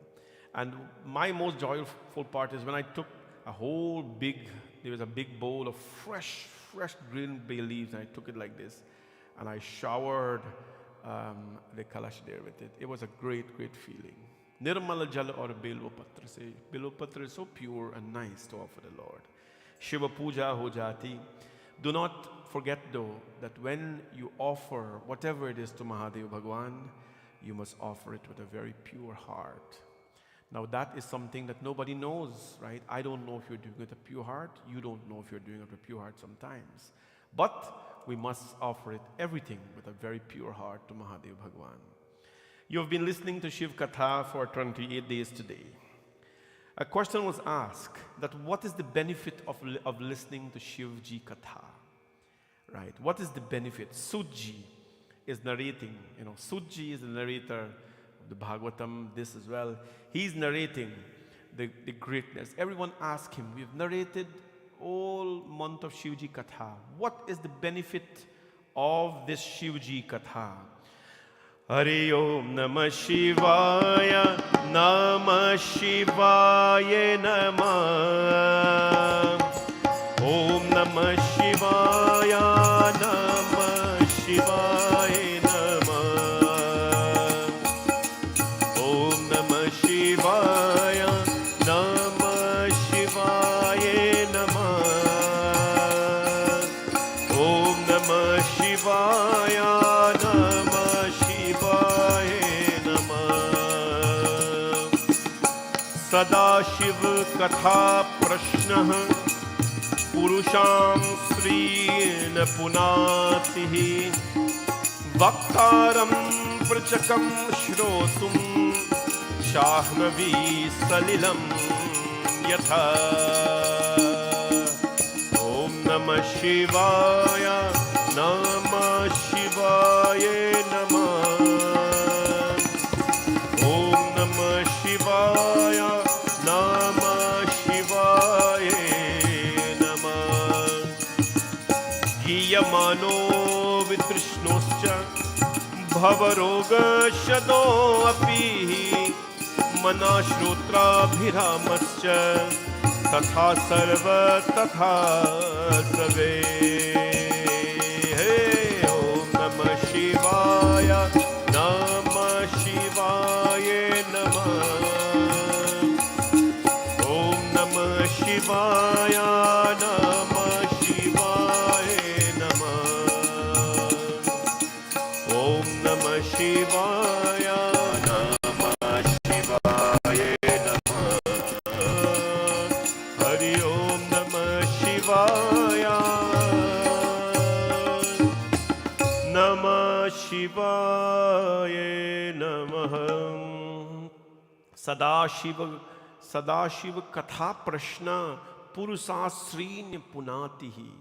And my most joyful part is when I took there was a big bowl of fresh green bay leaves, and I took it like this, and I showered the Kalash there with it. It was a great feeling. Nirmala Jala or Bilva Patra. Say, Bilva Patra is so pure and nice to offer the Lord. Shiva Puja Ho Jati. Do not forget though that when you offer whatever it is to Mahadev Bhagwan, you must offer it with a very pure heart. Now that is something that nobody knows, right? I don't know if you're doing it with a pure heart. You don't know if you're doing it with a pure heart sometimes. But we must offer it everything with a very pure heart to Mahadev Bhagwan. You have been listening to Shiv Katha for 28 days today. A question was asked that what is the benefit of listening to Shivji Katha? Right? What is the benefit? Sujji is narrating. Sujji is the narrator of the Bhagavatam, this as well. He's narrating the greatness. Everyone asked him, we've narrated all month of Shivji Katha. What is the benefit of this Shivji Katha. Hari Om Namah Shivaya, Namah Shivaya Namah. Om Namah Shivaya, Namah Shivaya Namah. Om Namah Shivaya, Namah Shivaya Namah. Om Namah Shivaya, Namah Shivaya Namah. Sadashiv Katha Prashnah Purusham Srin Punatihi Vaktaram Prachakam Shrotum Shahnavi Salilam Yatha. Om Namah Shivaya, Namah Shivaya Namah. Om Namah Shivaya, Namah Shivaya Namah. Giyamano Vitrishnoscha Bhavaroga Shado Api Manashrotrabhiramascha Tatha Sarva Tatha Save. Hey, Om Namah Shivaya, Namah Shivaya Namah. Om Namah Shivaya, Namah Shivaya Namah. Om Namah Shivaya, Namah Shivaya Namah. Hari Om Namah Shivaya, Namah Shivaya Namah. Sadashiva Katha Prashna Purusasrin Punatihi.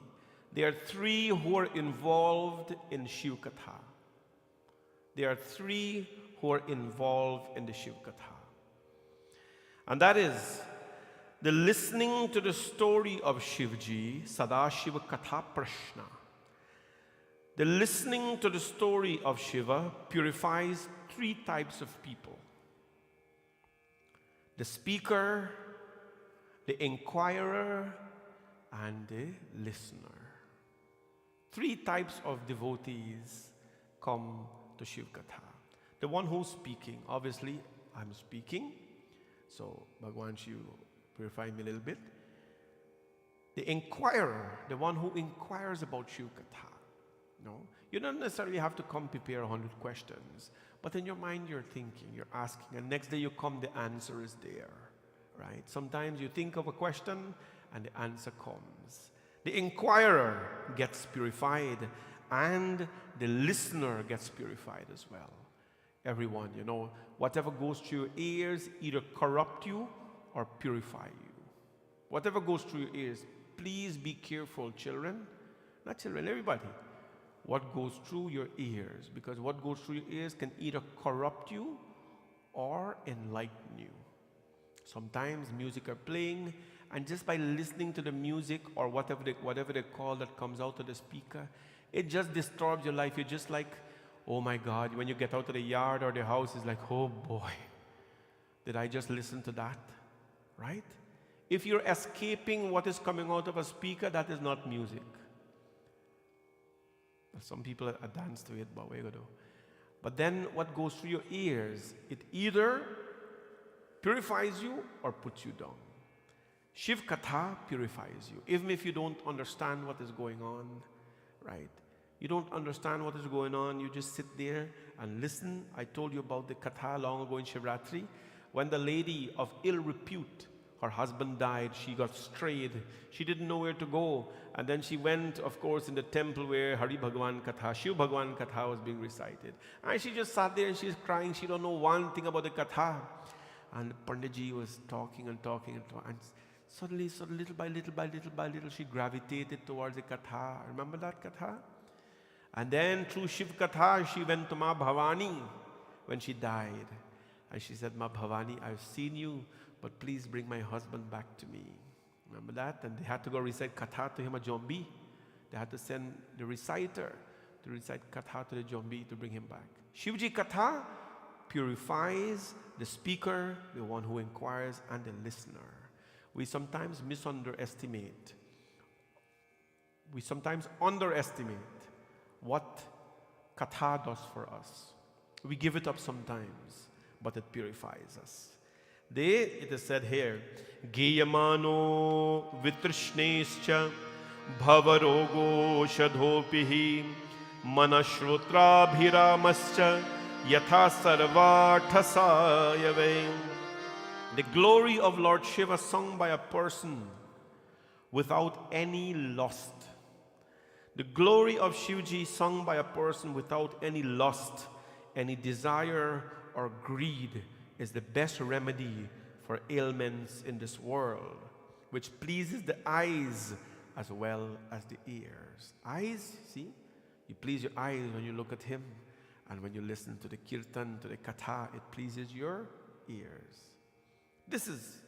There are three who are involved in Shiv Katha. There are three who are involved in the Shiv Katha. And that is the listening to the story of Shivji, Sadashiva Katha Prashna. The listening to the story of Shiva purifies three types of people: the speaker, the inquirer, and the listener. Three types of devotees come to Shiv Katha. The one who's speaking, obviously I'm speaking, so Bhagwan Shiv purify me a little bit. The inquirer, the one who inquires about Shiv Katha. No, you don't necessarily have to come prepare 100 questions, but in your mind you're thinking, you're asking, and next day you come, the answer is there, right? Sometimes you think of a question and the answer comes. The inquirer gets purified and the listener gets purified as well. Everyone, you know, whatever goes through your ears either corrupt you or purify you. Whatever goes through your ears, please be careful, children. Not children, everybody. What goes through your ears, because what goes through your ears can either corrupt you or enlighten you. Sometimes music are playing, and just by listening to the music or whatever they call that comes out of the speaker, it just disturbs your life. You're just like, oh my God, when you get out of the yard or the house, it's like, oh boy, did I just listen to that, right? If you're escaping what is coming out of a speaker, that is not music. Some people dance to it, but what are you gonna do? But then what goes through your ears, it either purifies you or puts you down. Shiv Katha purifies you. Even if you don't understand what is going on, right? You don't understand what is going on, you just sit there and listen. I told you about the Katha long ago in Shivratri, when the lady of ill repute, her husband died, she got strayed, she didn't know where to go, and then she went, of course, in the temple where Hari Bhagwan Katha, Shiv Bhagwan Katha was being recited. And she just sat there and she's crying, she don't know one thing about the Katha. And Panditji was talking and talking and talking, and suddenly, so little by little, she gravitated towards the Katha. Remember that Katha? And then through Shiv Katha, she went to Ma Bhavani when she died. And she said, Ma Bhavani, I've seen you, but please bring my husband back to me. Remember that? And they had to go recite Katha to him, a zombie. They had to send the reciter to recite Katha to the zombie to bring him back. Shivji Katha purifies the speaker, the one who inquires, and the listener. We sometimes underestimate what Katha does for us. We give it up sometimes, but it purifies us. It is said here, Giyamano vitrishnescha bhavarogo shadhopihi manashrutrabhiramascha yatha sarvathasayave. The glory of Lord Shiva sung by a person without any lust. The glory of Shivji sung by a person without any lust, any desire or greed is the best remedy for ailments in this world, which pleases the eyes as well as the ears. Eyes, see? You please your eyes when you look at him, and when you listen to the kirtan, to the katha, it pleases your ears. This is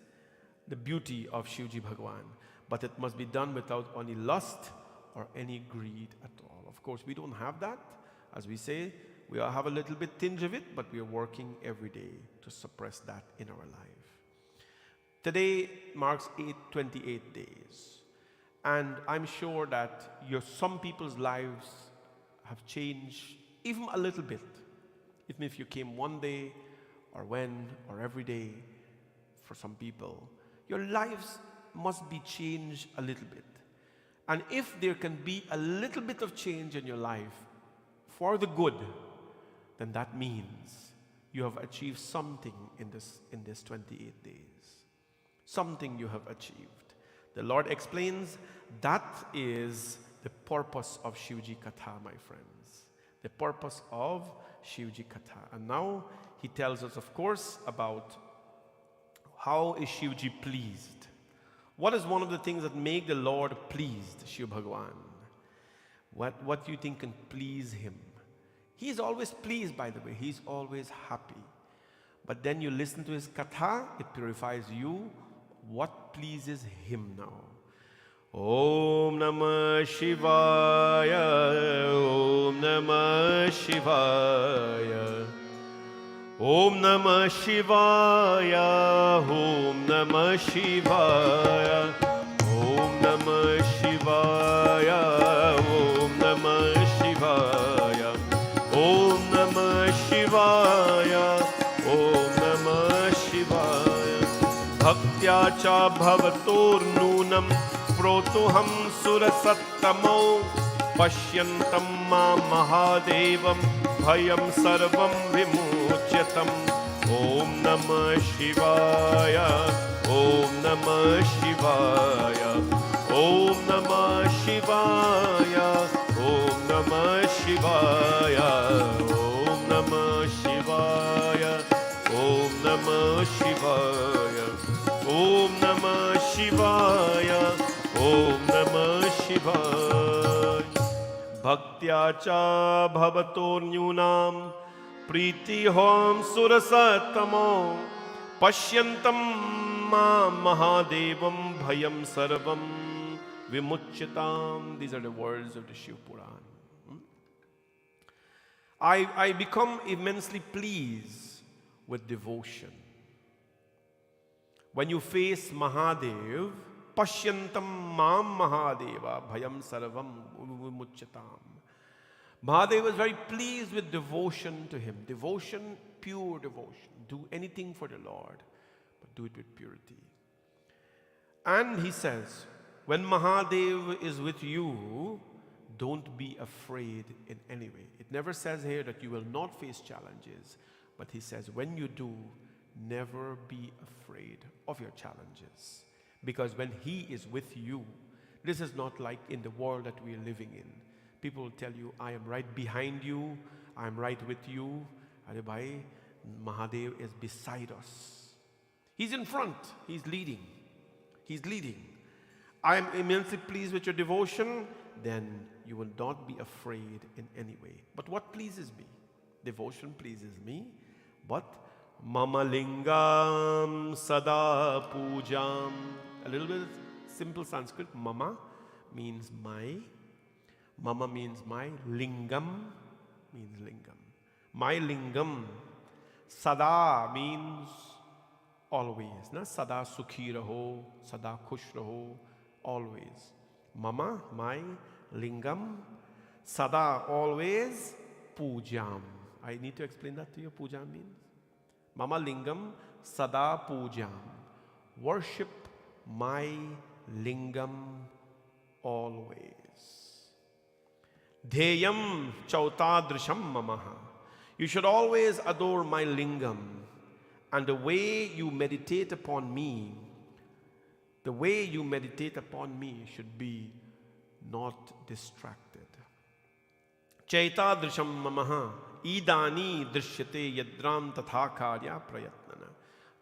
the beauty of Shivji Bhagwan, but it must be done without any lust or any greed at all. Of course, we don't have that. As we say, we all have a little bit tinge of it, but we are working every day to suppress that in our life. Today marks 28 days. And I'm sure that some people's lives have changed even a little bit. Even if you came one day or when or every day, for some people, your lives must be changed a little bit. And if there can be a little bit of change in your life for the good, then that means you have achieved something in this 28 days. Something you have achieved. The Lord explains that is the purpose of Shivji Katha, my friends. The purpose of Shivji Katha. And now he tells us, of course, about how is Shivji pleased. What is one of the things that make the Lord pleased, Shiv Bhagwan? What do you think can please him? He is always pleased, by the way. He's always happy. But then you listen to his katha, it purifies you. What pleases him now? Om Namah Shivaya, Om Namah Shivaya. Om Namah Shivaya, Om Namah Shivaya, Om Namah Shivaya, Om Namah Shivaya, Om Namah Shivaya, Om Namah Shivaya. Bhaktya cha bhavator nunam protuham surasattamo pashyantam ma mahadevam bhayam sarvam vimuchyatam. Om Namah Shivaya, Om Namah Shivaya, Om Namah Shivaya, Om Namah Shivaya, Om Namah Shivaya, Om Namah Shivaya, Om Namah Shivaya, Om Namah Shivaya. Bhaktya cha bhavato nyunam priti hom surasatamo pashyantam ma mahadevam bhayam sarvam vimuchyatam. These are the words of the Shiv Puran. I become immensely pleased with devotion. When you face Mahadev, pashyantam mam mahadeva bhayam sarvam vimuchyatam. Mahadev was very pleased with devotion to him. Devotion, pure devotion. Do anything for the Lord, but do it with purity. And he says, when Mahadev is with you, don't be afraid in any way. It never says here that you will not face challenges, but he says when you do, never be afraid of your challenges. Because when he is with you, this is not like in the world that we are living in. People will tell you, I am right behind you, I am right with you. Aribai, Mahadev is beside us. He's in front, he's leading. He's leading. I am immensely pleased with your devotion, then you will not be afraid in any way. But what pleases me? Devotion pleases me, but Mama lingam sada pujam. A little bit simple Sanskrit. Mama means my. Mama means my, lingam means lingam. My lingam. Sada means always. Na? Sada sukhi raho, sada khush raho, always. Mama, my, lingam, sada, always, pujam. I need to explain that to you, pujam means. Mama lingam, sada pujam. Worship my lingam always. Dheyam chautadrisham mamaha. You should always adore my lingam. And the way you meditate upon me, should be not distracted. Chaitadrisham mamaha idani drishyate yadram tatha karya prayatnana.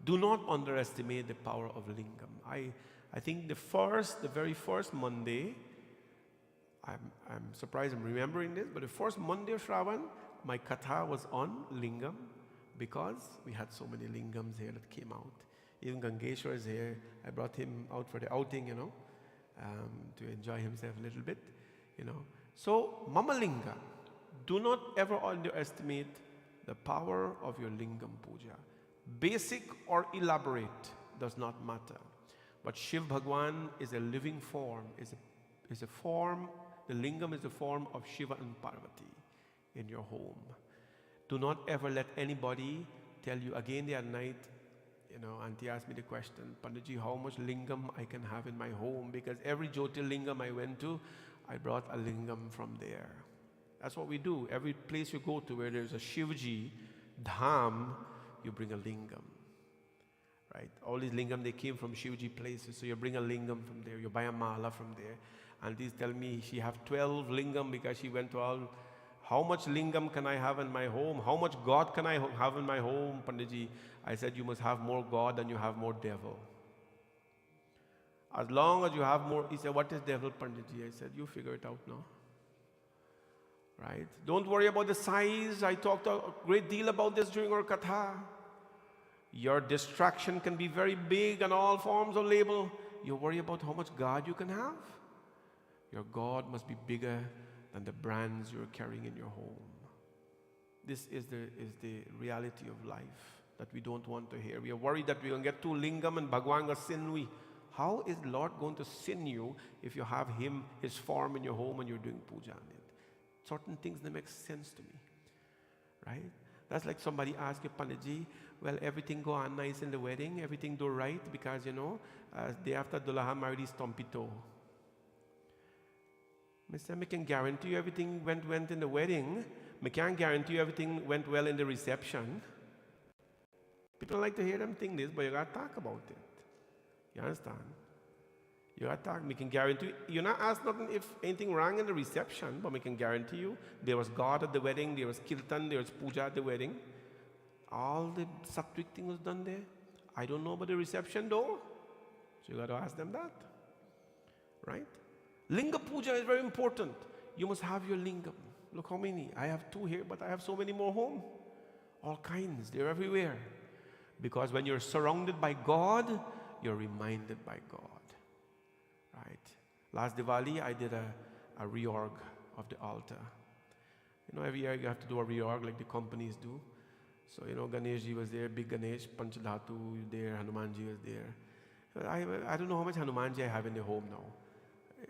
Do not underestimate the power of lingam. I think the very first Monday, I'm surprised I'm remembering this, but the first Monday of Shravan, my Katha was on lingam because we had so many lingams here that came out. Even Gangeshwar is here. I brought him out for the outing, to enjoy himself a little bit, So, Mama Linga, do not ever underestimate the power of your lingam puja. Basic or elaborate does not matter. But Shiv Bhagwan is a living form, is a form, the lingam is a form of Shiva and Parvati in your home. Do not ever let anybody tell you again the other night, Auntie asked me the question, Panditji, how much lingam I can have in my home? Because every jyotirlingam I went to, I brought a lingam from there. That's what we do. Every place you go to where there's a Shivji, dham, you bring a lingam. Right? All these lingam, they came from Shivji places. So you bring a lingam from there. You buy a mala from there. And these tell me she have 12 lingam because she went to all. How much lingam can I have in my home? How much God can I have in my home, Panditji? I said, you must have more God than you have more devil. As long as you have more, he said, what is devil, Panditji? I said, you figure it out now. Right? Don't worry about the size. I talked a great deal about this during our Katha. Your distraction can be very big and all forms of label. You worry about how much God you can have. Your God must be bigger than the brands you're carrying in your home. This is the reality of life that we don't want to hear. We are worried that we're going to get two lingam and Bhagwan will sin we. How is Lord going to sin you if you have him, his form in your home and you're doing puja on it? Certain things that make sense to me. Right? That's like somebody ask you, Panditji, well, everything go on nice in the wedding, everything do right because, day after Dulaha married his Tompito. Mister, I can guarantee you everything went in the wedding. I can't guarantee you everything went well in the reception. People don't like to hear them think this, but you got to talk about it. You understand? You got to talk. We can guarantee you. You're not asked nothing if anything wrong in the reception, but we can guarantee you there was God at the wedding, there was kirtan, there was puja at the wedding. All the sattvic thing was done there. I don't know about the reception though. So you got to ask them that. Right? Linga puja is very important. You must have your lingam. Look how many. I have 2 here, but I have so many more home. All kinds. They're everywhere. Because when you're surrounded by God, you're reminded by God. Right? Last Diwali, I did a reorg of the altar. Every year you have to do a reorg like the companies do. So, Ganeshji was there, big Ganesh, Panchadhatu there, Hanumanji was there. I don't know how much Hanumanji I have in the home now.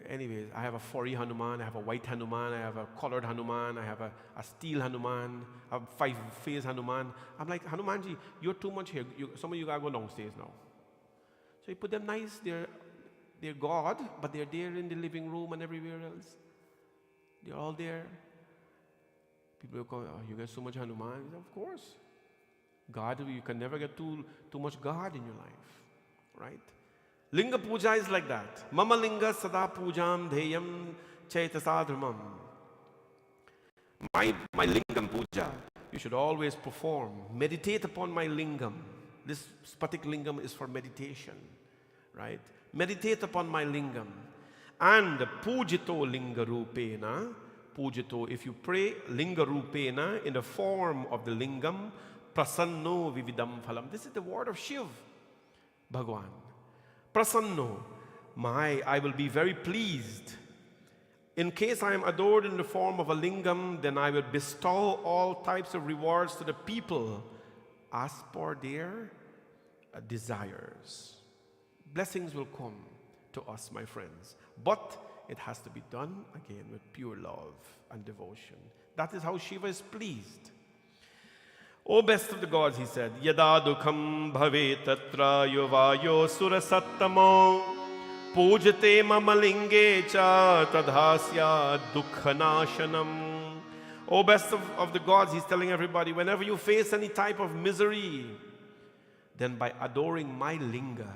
Anyways, I have a furry Hanuman, I have a white Hanuman, I have a colored Hanuman, I have a steel Hanuman, I have 5-face Hanuman. I'm like, Hanumanji, you're too much here. Some of you gotta go downstairs now. So you put them nice, they're God, but they're there in the living room and everywhere else. They're all there. People will come, oh, you got so much Hanuman? Of course. God, you can never get too much God in your life. Right? Linga puja is like that. Mama linga sada pujam dheyam chaitasadhamam. My lingam puja, you should always perform. Meditate upon my lingam. This particular lingam is for meditation. Right? Meditate upon my lingam. And pujito linga rupena. Pujito, if you pray linga rupena in the form of the lingam, prasanno vividam phalam. This is the word of Shiv Bhagwan. Prasanno, I will be very pleased In case I am adored in the form of a lingam, then I will bestow all types of rewards to the people as per their desires. Blessings will come to us, my friends, but it has to be done again with pure love and devotion. That is how Shiva is pleased. O best of the gods, he said, Yada dukham bhave tatra yuvayo surasattamo pujate mamalinge cha tadhasya dukhanashanam. O best of the gods, he's telling everybody, whenever you face any type of misery, then by adoring my linga,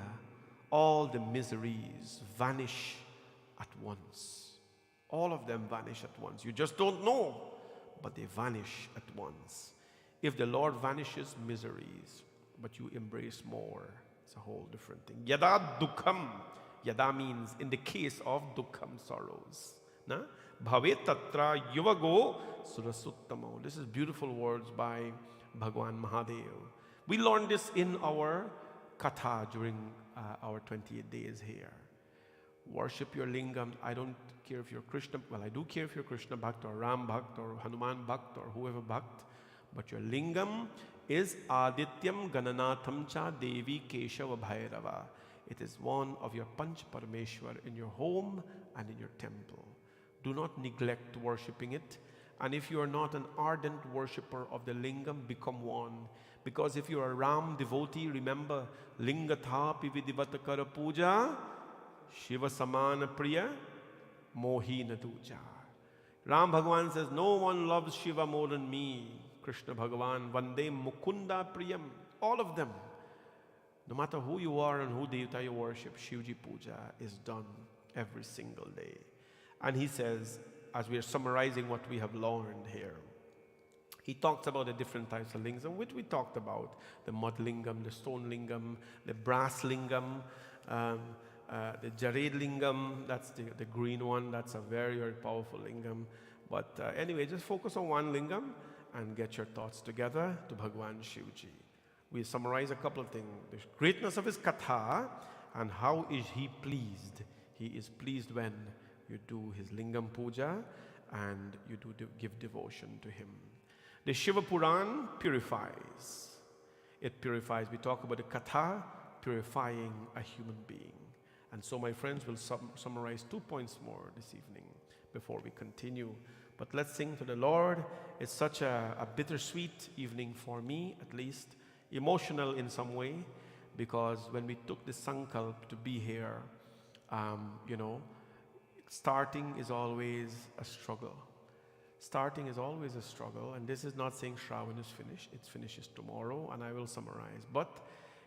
all the miseries vanish at once. All of them vanish at once. You just don't know, but they vanish at once. If the Lord vanishes miseries, but you embrace more, it's a whole different thing. Yada dukham. Yada means in the case of dukham, sorrows. Na? Bhave tatra yuvago surasuttamo. This is beautiful words by Bhagwan Mahadev. We learned this in our Katha during our 28 days here. Worship your lingam. I don't care if you're Krishna. Well, I do care if you're Krishna Bhakt or Ram Bhakt or Hanuman Bhakt or whoever Bhakt. But your lingam is Adityam Gananatham Cha Devi Keshava Bhairava. It is one of your Panch Parameshwar in your home and in your temple. Do not neglect worshipping it. And if you are not an ardent worshipper of the lingam, become one. Because if you are a Ram devotee, remember, Lingatha Pividivatakara Puja, Shiva Samana Priya, Mohina Duja. Ram Bhagavan says, no one loves Shiva more than me. Krishna Bhagavan, Vande Mukunda Priyam. All of them. No matter who you are and who Devata you worship, Shivji Puja is done every single day. And he says, as we are summarizing what we have learned here, he talks about the different types of lingam, which we talked about. The mud lingam, the stone lingam, the brass lingam, the Jared lingam, that's the green one. That's a very, very powerful lingam. But anyway, just focus on one lingam and get your thoughts together to Bhagwan Shivji. We summarize a couple of things. The greatness of his Katha and how is he pleased. He is pleased when you do his lingam puja and you do give devotion to him. The Shiva Puran purifies. It purifies. We talk about the Katha purifying a human being. And so my friends will summarize 2 points more this evening before we continue. But let's sing to the Lord. It's such a bittersweet evening for me, at least, emotional in some way, because when we took the sankalp to be here, starting is always a struggle. Starting is always a struggle, and this is not saying Shravan is finished. It finishes tomorrow, and I will summarize. But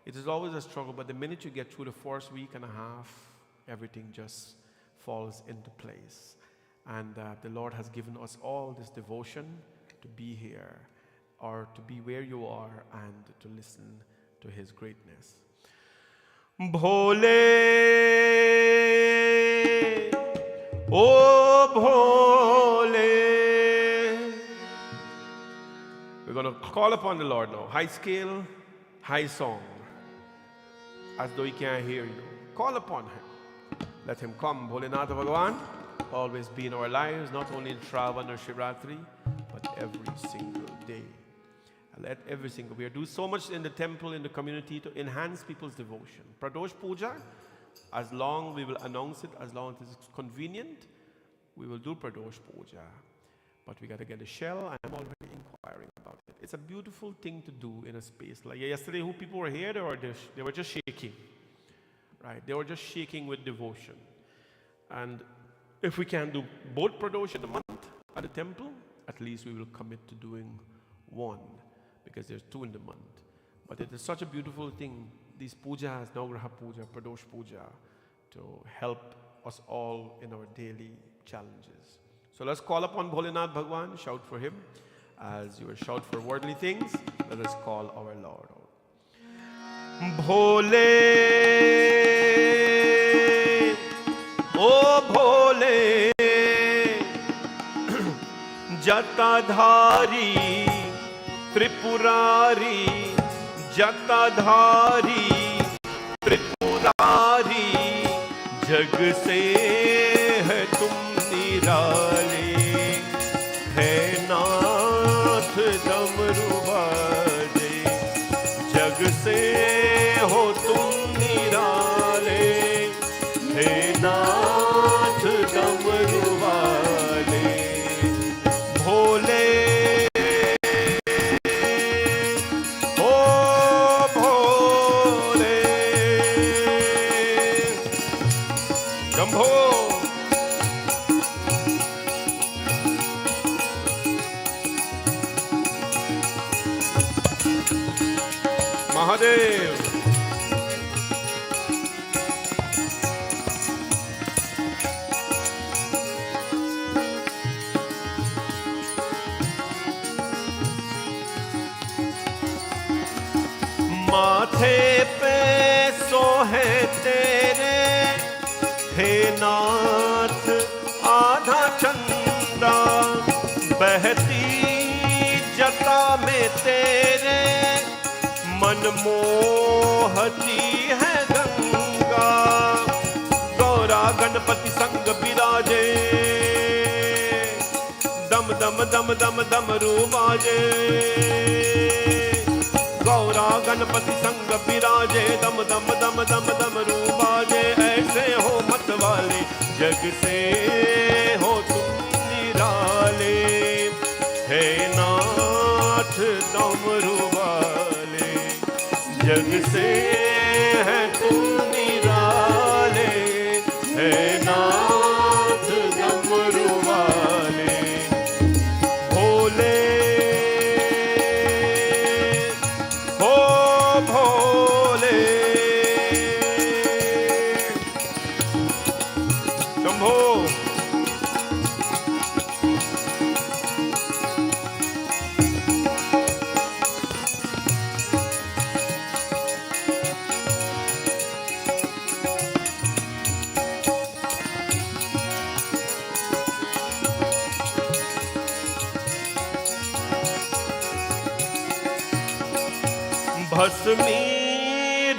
it is always a struggle, but the minute you get through the first week and a half, everything just falls into place. And the Lord has given us all this devotion to be here, or to be where you are, and to listen to his greatness. Bhole, oh Bhole. We're going to call upon the Lord now. High scale, high song. As though he can't hear you. Call upon him. Let him come. Bholenath Bhagavan, always be in our lives, not only in Shravan or Shivratri, but every single day. Let every single, we do so much in the temple, in the community to enhance people's devotion. Pradosh Puja, as long we will announce it, as long as it's convenient, we will do Pradosh Puja. But we got to get a shell, and I'm already inquiring about it. It's a beautiful thing to do in a space like yesterday. Who people were here, they were just shaking, right? They were just shaking with devotion. And if we can do both Pradosh in a month at the temple, at least we will commit to doing one, because there's 2 in the month. But it is such a beautiful thing, these pujas, Navgraha Puja, Pradosh Puja, to help us all in our daily challenges. So let's call upon Bholenath Bhagwan, shout for him. As you will shout for worldly things, let us call our Lord out. Bhole, oh Bhole, Jatadhari, Tripurari, Jatadhari, Tripurari, जग से है तुम निराला, माथे पे सोहे तेरे हे नाथ आधा चंदा, बहती जटा में तेरे मनमोहती है गंगा। गौरा गणपति संग विराजे, दम दम दम दम डमरू बाजे। गौरा गणपति संग विराजे, दम दम दम दम डमरू बाजे। ऐसे हो मत वाले जग से हो तुम निराले, हे नाथ डमरू वाले जग से है तुम निराले, हे नाथ डमरू वाले। भोले हो भोले, शंभो। भस्मी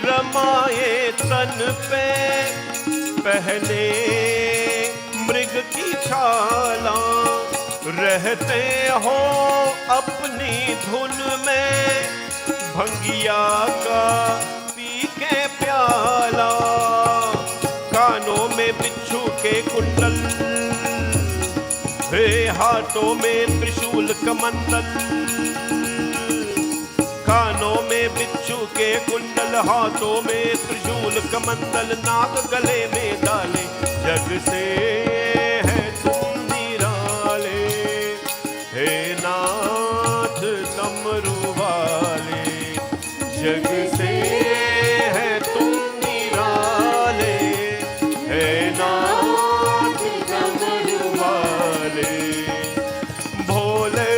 रमाए तन पे पहने मृग की छाला, रहते हो अपनी धुन में भंगिया का पी के प्याला। कानों में बिच्छू के कुंडल, हे हाथों में त्रिशूल कमंडल। कानों में बिच्छू के कुंडल, हाथों में त्रिशूल कमंडल। नाग गले में डाले जग से है तुम निराले, हे नाथ डमरू वाले जग से है तुम निराले, हे नाथ डमरू वाले। भोले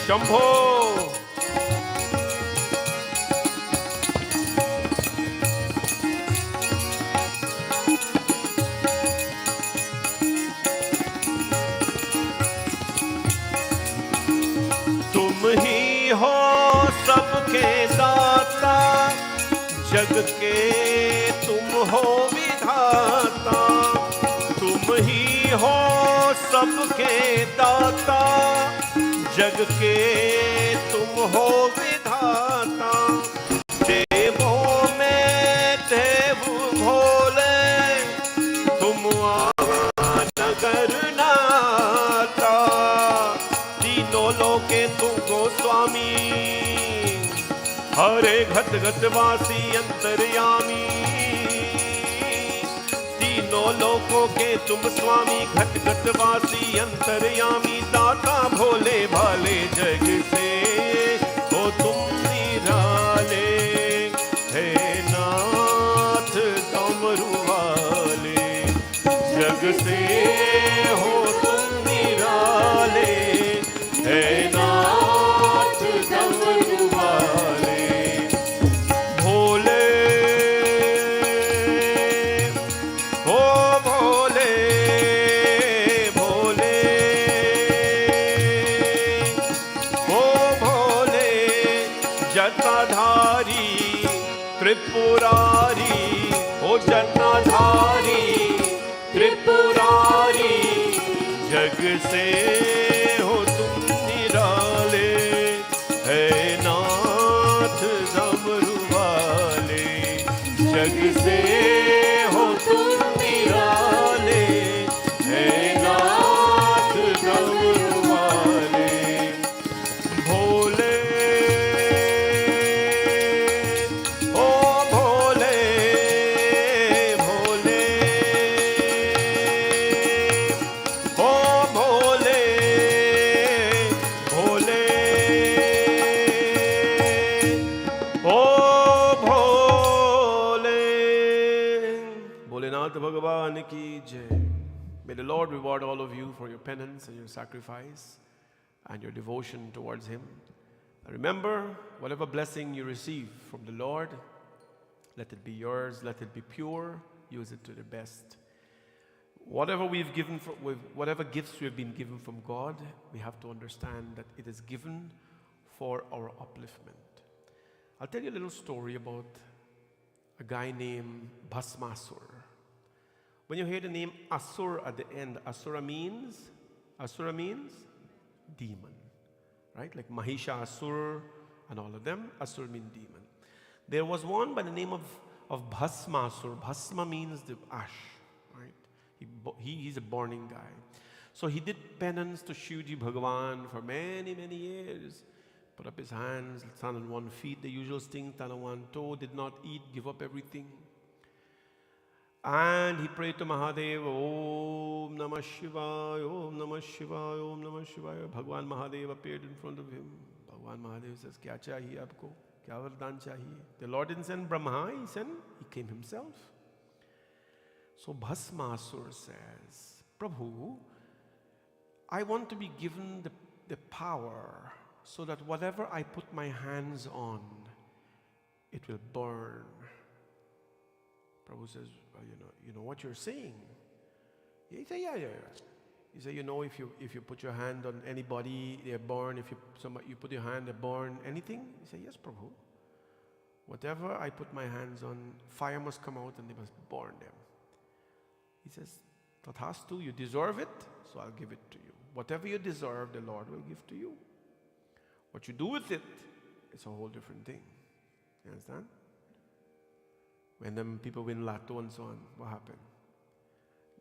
शंभो। तुम ही हो सबके दाता, जग के तुम हो विधाता। तुम ही हो सबके दाता, जग के तुम हो विधाता। देवों में देव भोले, तुम नगर नाता। तीनों लोके तुम गोस्वामी, हरे घट घट वासी अंतर्यामी। तीनों लोकों के तुम स्वामी, घट घट वासी अंतर्यामी। दाता भोले भाले जग से हो तुम निराले, हे नाथ डमरू वाले जग से हो तुम निराले, हे नाथ डमरू वाले। भोले हो भोले भोले हो भोले, जटाधारी त्रिपुरारी हो जटाधारी त्रिपुरारी, जग से हो तुम निराले, हे नाथ डमरू वाले जग से हो तुम निराले, हे नाथ डमरू वाले। भोले ओ भोले भोले ओ भोले Bhagavan ki jai. May the Lord reward all of you for your penance and your sacrifice and your devotion towards Him. And remember, whatever blessing you receive from the Lord, let it be yours, let it be pure, use it to the best. Whatever whatever gifts we have been given from God, we have to understand that it is given for our upliftment. I'll tell you a little story about a guy named Bhasmasur. When you hear the name Asur at the end, Asura means demon, right? Like Mahisha Asur and all of them, Asur means demon. There was one by the name of Bhasmasur. Bhasma means the ash, right? He's a burning guy. So he did penance to Shivji Bhagavan for many, many years. Put up his hands, stand on one feet, the usual thing, stand on one toe, did not eat, give up everything. And he prayed to Mahadev, Om Namah Shivaya, Om Namah Shivaya, Om Namah Shivaya. Bhagwan Mahadev appeared in front of him. Bhagwan Mahadev says, Kya chahiye aapko? Kya vardhan chahiye? The Lord didn't send Brahma, he came himself. So Bhasmasur says, Prabhu, I want to be given the power so that whatever I put my hands on, it will burn. Prabhu says, well, you know what you're saying. He said, yeah. He said, if you put your hand on anybody, they burn. If you put your hand, they burn. Anything? He said, yes, Prabhu. Whatever I put my hands on, fire must come out and they must burn them. He says, Tathastu, you deserve it, so I'll give it to you. Whatever you deserve, the Lord will give to you. What you do with it, it's a whole different thing. You understand? When them people win lotto and so on, what happened?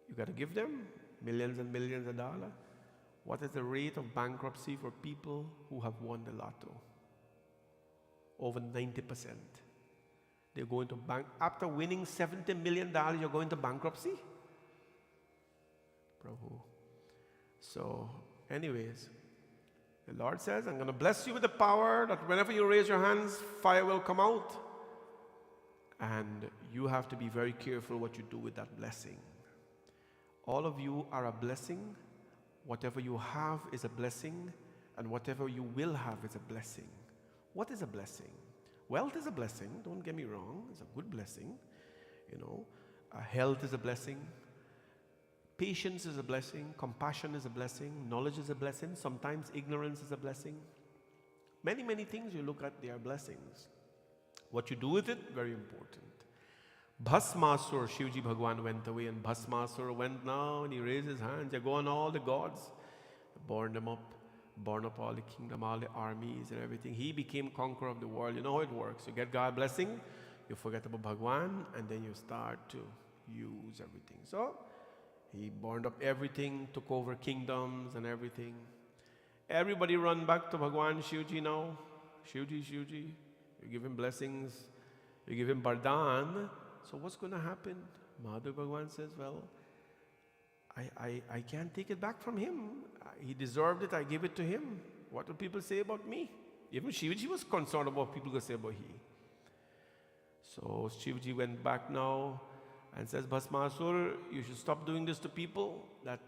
You got to give them millions and millions of dollars. What is the rate of bankruptcy for people who have won the lotto? Over 90%. They're going to bank. After winning $70 million, you're going to bankruptcy? Prabhu. So, anyways, the Lord says, I'm going to bless you with the power that whenever you raise your hands, fire will come out. And you have to be very careful what you do with that blessing. All of you are a blessing. Whatever you have is a blessing. And whatever you will have is a blessing. What is a blessing? Wealth is a blessing. Don't get me wrong. It's a good blessing. Health is a blessing. Patience is a blessing. Compassion is a blessing. Knowledge is a blessing. Sometimes ignorance is a blessing. Many, many things you look at, they are blessings. What you do with it, very important. Bhasmasur, Shivji Bhagwan went away, and Bhasmasur went now and he raised his hands. They go on all the gods, burn them up, burn up all the kingdom, all the armies and everything. He became conqueror of the world. You know how it works. You get God's blessing, you forget about Bhagwan, and then you start to use everything. So he burned up everything, took over kingdoms and everything. Everybody run back to Bhagwan Shivji now. Shivji. You give him blessings, you give him Bardhan. So what's going to happen? Mahadev Bhagwan says, well, I can't take it back from him. He deserved it, I give it to him. What will people say about me? Even Shivji was concerned about what people going to say about he. So Shivji went back now and says, Bhasmasur, you should stop doing this to people, that,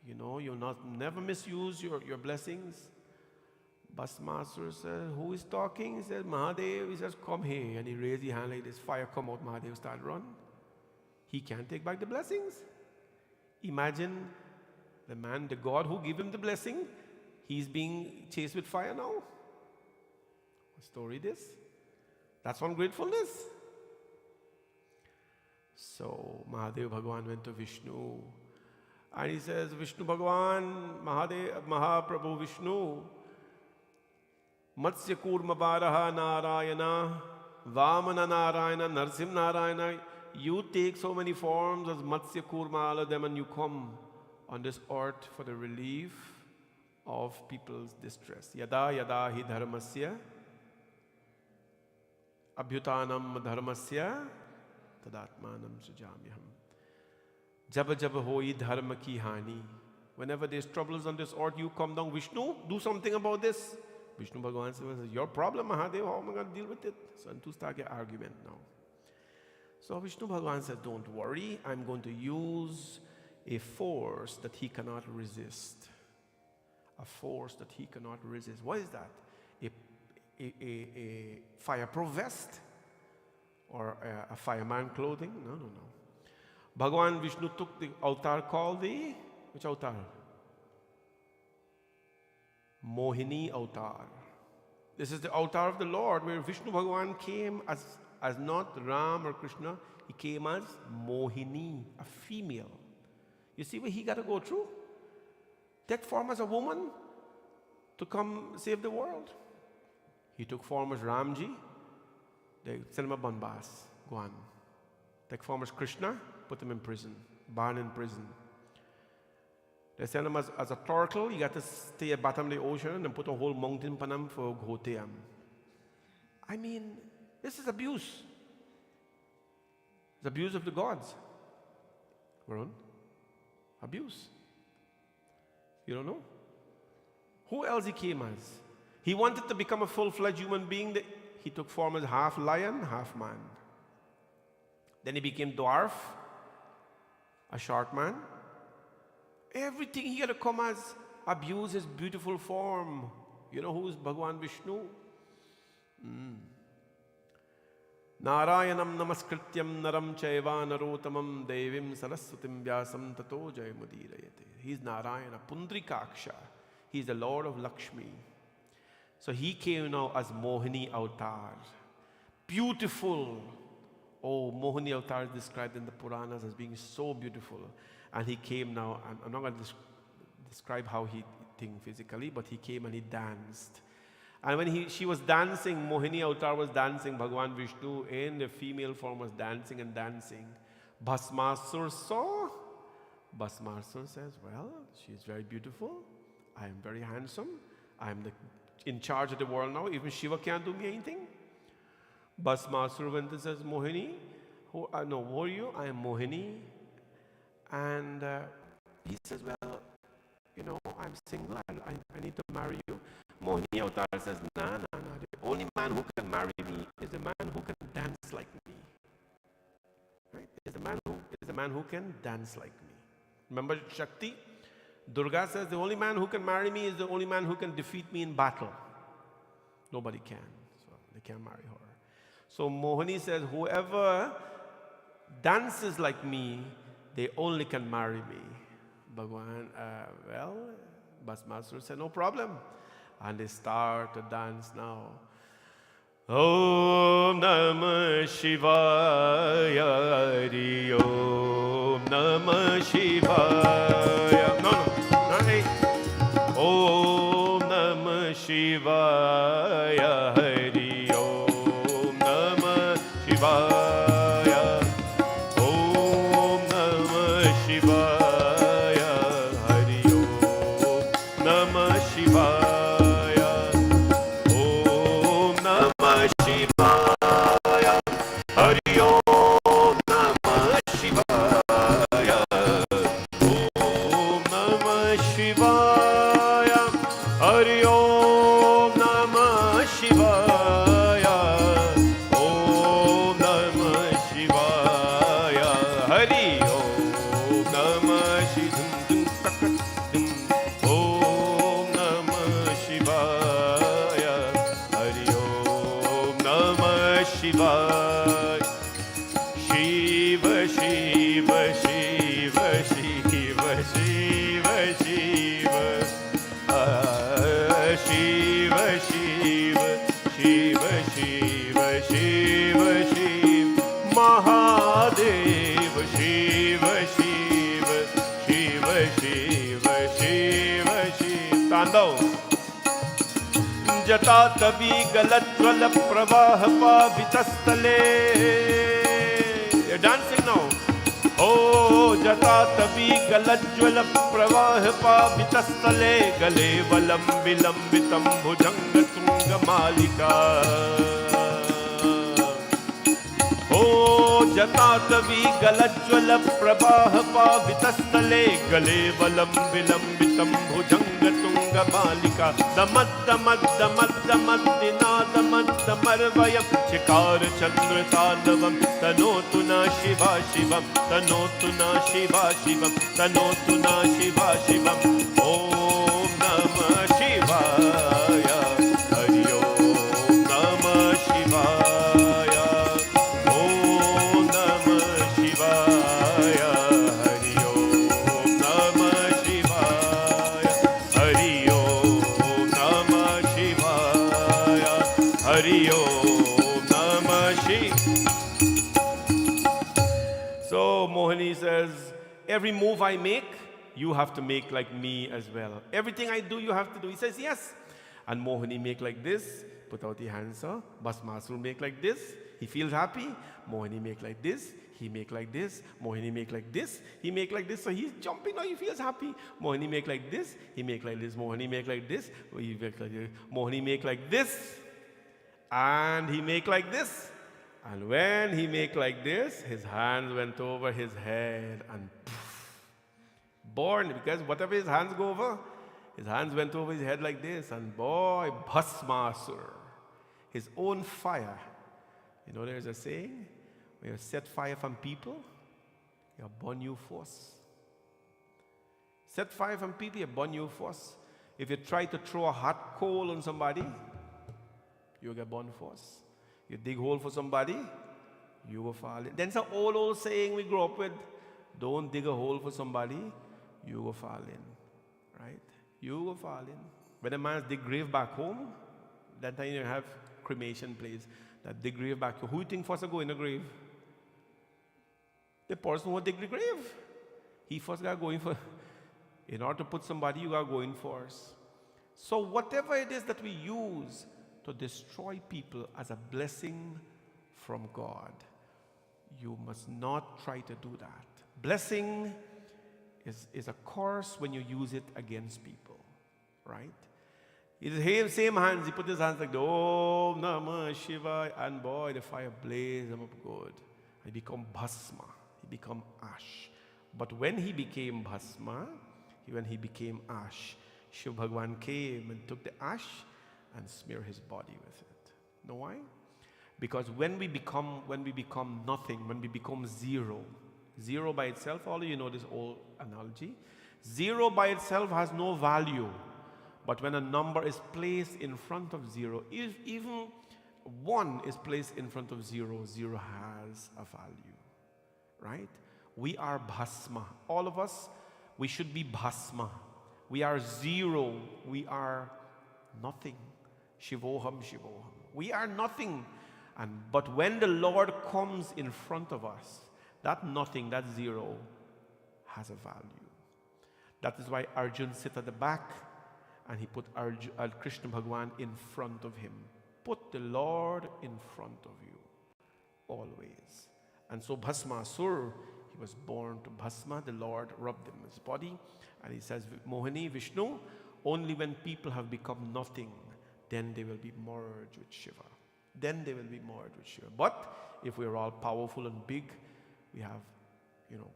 you'll never misuse your blessings. Bhasmasur says, who is talking? He says, Mahadev. He says, come here. And he raised his hand like this. Fire come out. Mahadev started run. He can't take back the blessings. Imagine the man, the God who gave him the blessing, he's being chased with fire now. What story this? That's ungratefulness. So Mahadev Bhagwan went to Vishnu. And he says, Vishnu Bhagwan, Mahaprabhu Vishnu, Matsya Kurma Baraha Narayana, Vamana Narayana, Narsim Narayana. You take so many forms as Matsya Kurma, all of them, and you come on this earth for the relief of people's distress. Yada yada hi dharmasya, abhyutanam dharmasya, tadatmanam sujamyaham. Jab jab hoi dharma ki hani. Whenever there's troubles on this earth, you come down, Vishnu, do something about this. Vishnu Bhagavan says, your problem, Mahadev, how am I going to deal with it? So, and two start an argument now. So Vishnu Bhagavan says, don't worry, I'm going to use a force that he cannot resist. A force that he cannot resist. What is that? A fireproof vest? Or a fireman clothing? No. Bhagavan Vishnu took the avatar called the, which avatar? Mohini avatar. This is the avatar of the Lord, where Vishnu Bhagavan came as not Ram or Krishna, he came as Mohini, a female. You see what he got to go through? Take form as a woman to come save the world. He took form as Ramji, they sent him a Banbas, go on. Take form as Krishna, put him in prison, born in prison. They sent him as a turtle, he got to stay at the bottom of the ocean and put a whole mountain on him for Ghoteam. I mean, this is abuse. It's abuse of the gods. Varun? Abuse. You don't know? Who else he came as? He wanted to become a full-fledged human being. He took form as half lion, half man. Then he became dwarf, a short man. Everything he had to come as, abuse his beautiful form. You know who is Bhagavan Vishnu? Narayanam namaskrityam naram chaiva narotamam devim saraswatim vyasam tato jayamudirayate. He's Narayana, Pundrikaksha. He's the Lord of Lakshmi. So he came now as Mohini avatar. Beautiful. Oh, Mohini avatar is described in the Puranas as being so beautiful. And he came now, I'm not going to describe how he think physically, but he came and he danced. And when she was dancing, Mohini avatar was dancing, Bhagavan Vishnu in the female form was dancing and dancing. Bhasmasur saw. Bhasmasur says, well, she's very beautiful. I am very handsome. I am in charge of the world now. Even Shiva can't do me anything. Bhasmasur went and says, Mohini, who are you? I am Mohini. And he says, well, I'm single. I need to marry you. Mohini avatar says, no. The only man who can marry me is the man who can dance like me. Right? Is the man who can dance like me. Remember Shakti? Durga says, the only man who can marry me is the only man who can defeat me in battle. Nobody can. So they can't marry her. So Mohini says, whoever dances like me, they only can marry me. Bhagavan, Bhasmasur said, no problem. And they start to dance now. Om Namah Shivaya, Hari Om Namah Shivaya. No. Om Namah Shivaya, Hari Om Namah Shivaya. Om Namah Shivaya, Hari Om Namah Shivaya. जटा तभी गलत ज्वल प्रवाह पावितस्थले. You're dancing now. Oh, जटा तभी गलत ज्वल प्रवाह पावितस्थले गले वलम विलंबितम भुजंग तुंग मालिका. Oh, जटा तभी गलत ज्वल प्रवाह पावितस्थले गले वलम विलंबितम भुजंग तुंग Malika, the Madda Madda Madda Maddina, the Madda Marvayam, Chikar Chandra Tadavam, Tanotuna Shiva Shivam, Tanotuna Shiva Shivam, Tanotuna Shiva Shivam, Om Namah Shivaya, Hari Om Namah Shivaya, Om Namah Shivaya, Hari Om Namah Shivaya, Hari Om Namah Shivaya, Hari Om Namah Shivaya. So Mohini says, every move I make, you have to make like me as well. Everything I do, you have to do. He says, yes. And Mohini make like this, put out the hands up. Bhasmasur make like this, he feels happy. Mohini make like this, he make like this. Mohini make like this, he make like this. So he's jumping now, he feels happy. Mohini make like this, he make like this. Mohini make like this, he make like this. Mohini make like this, and he make like this. And when he make like this, his hands went over his head and poof, born, because whatever his hands go over, his hands went over his head like this, and boy, Bhasmasur, his own fire. You know, there's a saying, when you set fire from people, you burn new force. Set fire from people, you burn new force. If you try to throw a hot coal on somebody, you'll get burned force. You dig hole for somebody, you will fall in. That's an old saying we grew up with. Don't dig a hole for somebody, you will fall in. Right? You will fall in. When a man dig grave back home, that time you have cremation place. That dig grave back home. Who you think first to go in the grave? The person who dig the grave. He first got going for. In order to put somebody, you got going first. So whatever it is that we use to destroy people as a blessing from God, you must not try to do that. Blessing is a curse when you use it against people, right? His same hands, he put his hands like, oh, Namah Shiva, and boy, the fire blazed him up good. He become Bhasma, he become ash. But when he became Bhasma, when he became ash, Shiv Bhagwan came and took the ash and smear his body with it. Know why? Because when we become nothing, when we become zero, zero by itself, all of you know this old analogy, zero by itself has no value. But when a number is placed in front of zero, if even one is placed in front of zero, zero has a value. Right? We are Bhasma. All of us, we should be Bhasma. We are zero. We are nothing. Shivoham, Shivoham. We are nothing. But when the Lord comes in front of us, that nothing, that zero, has a value. That is why Arjun sit at the back and he put Krishna Bhagwan in front of him. Put the Lord in front of you, always. And so Bhasmasur, he was born to Bhasma. The Lord rubbed him in his body. And he says, Mohini, Vishnu, only when people have become nothing, then they will be merged with Shiva. Then they will be merged with Shiva. But if we're all powerful and big, we have,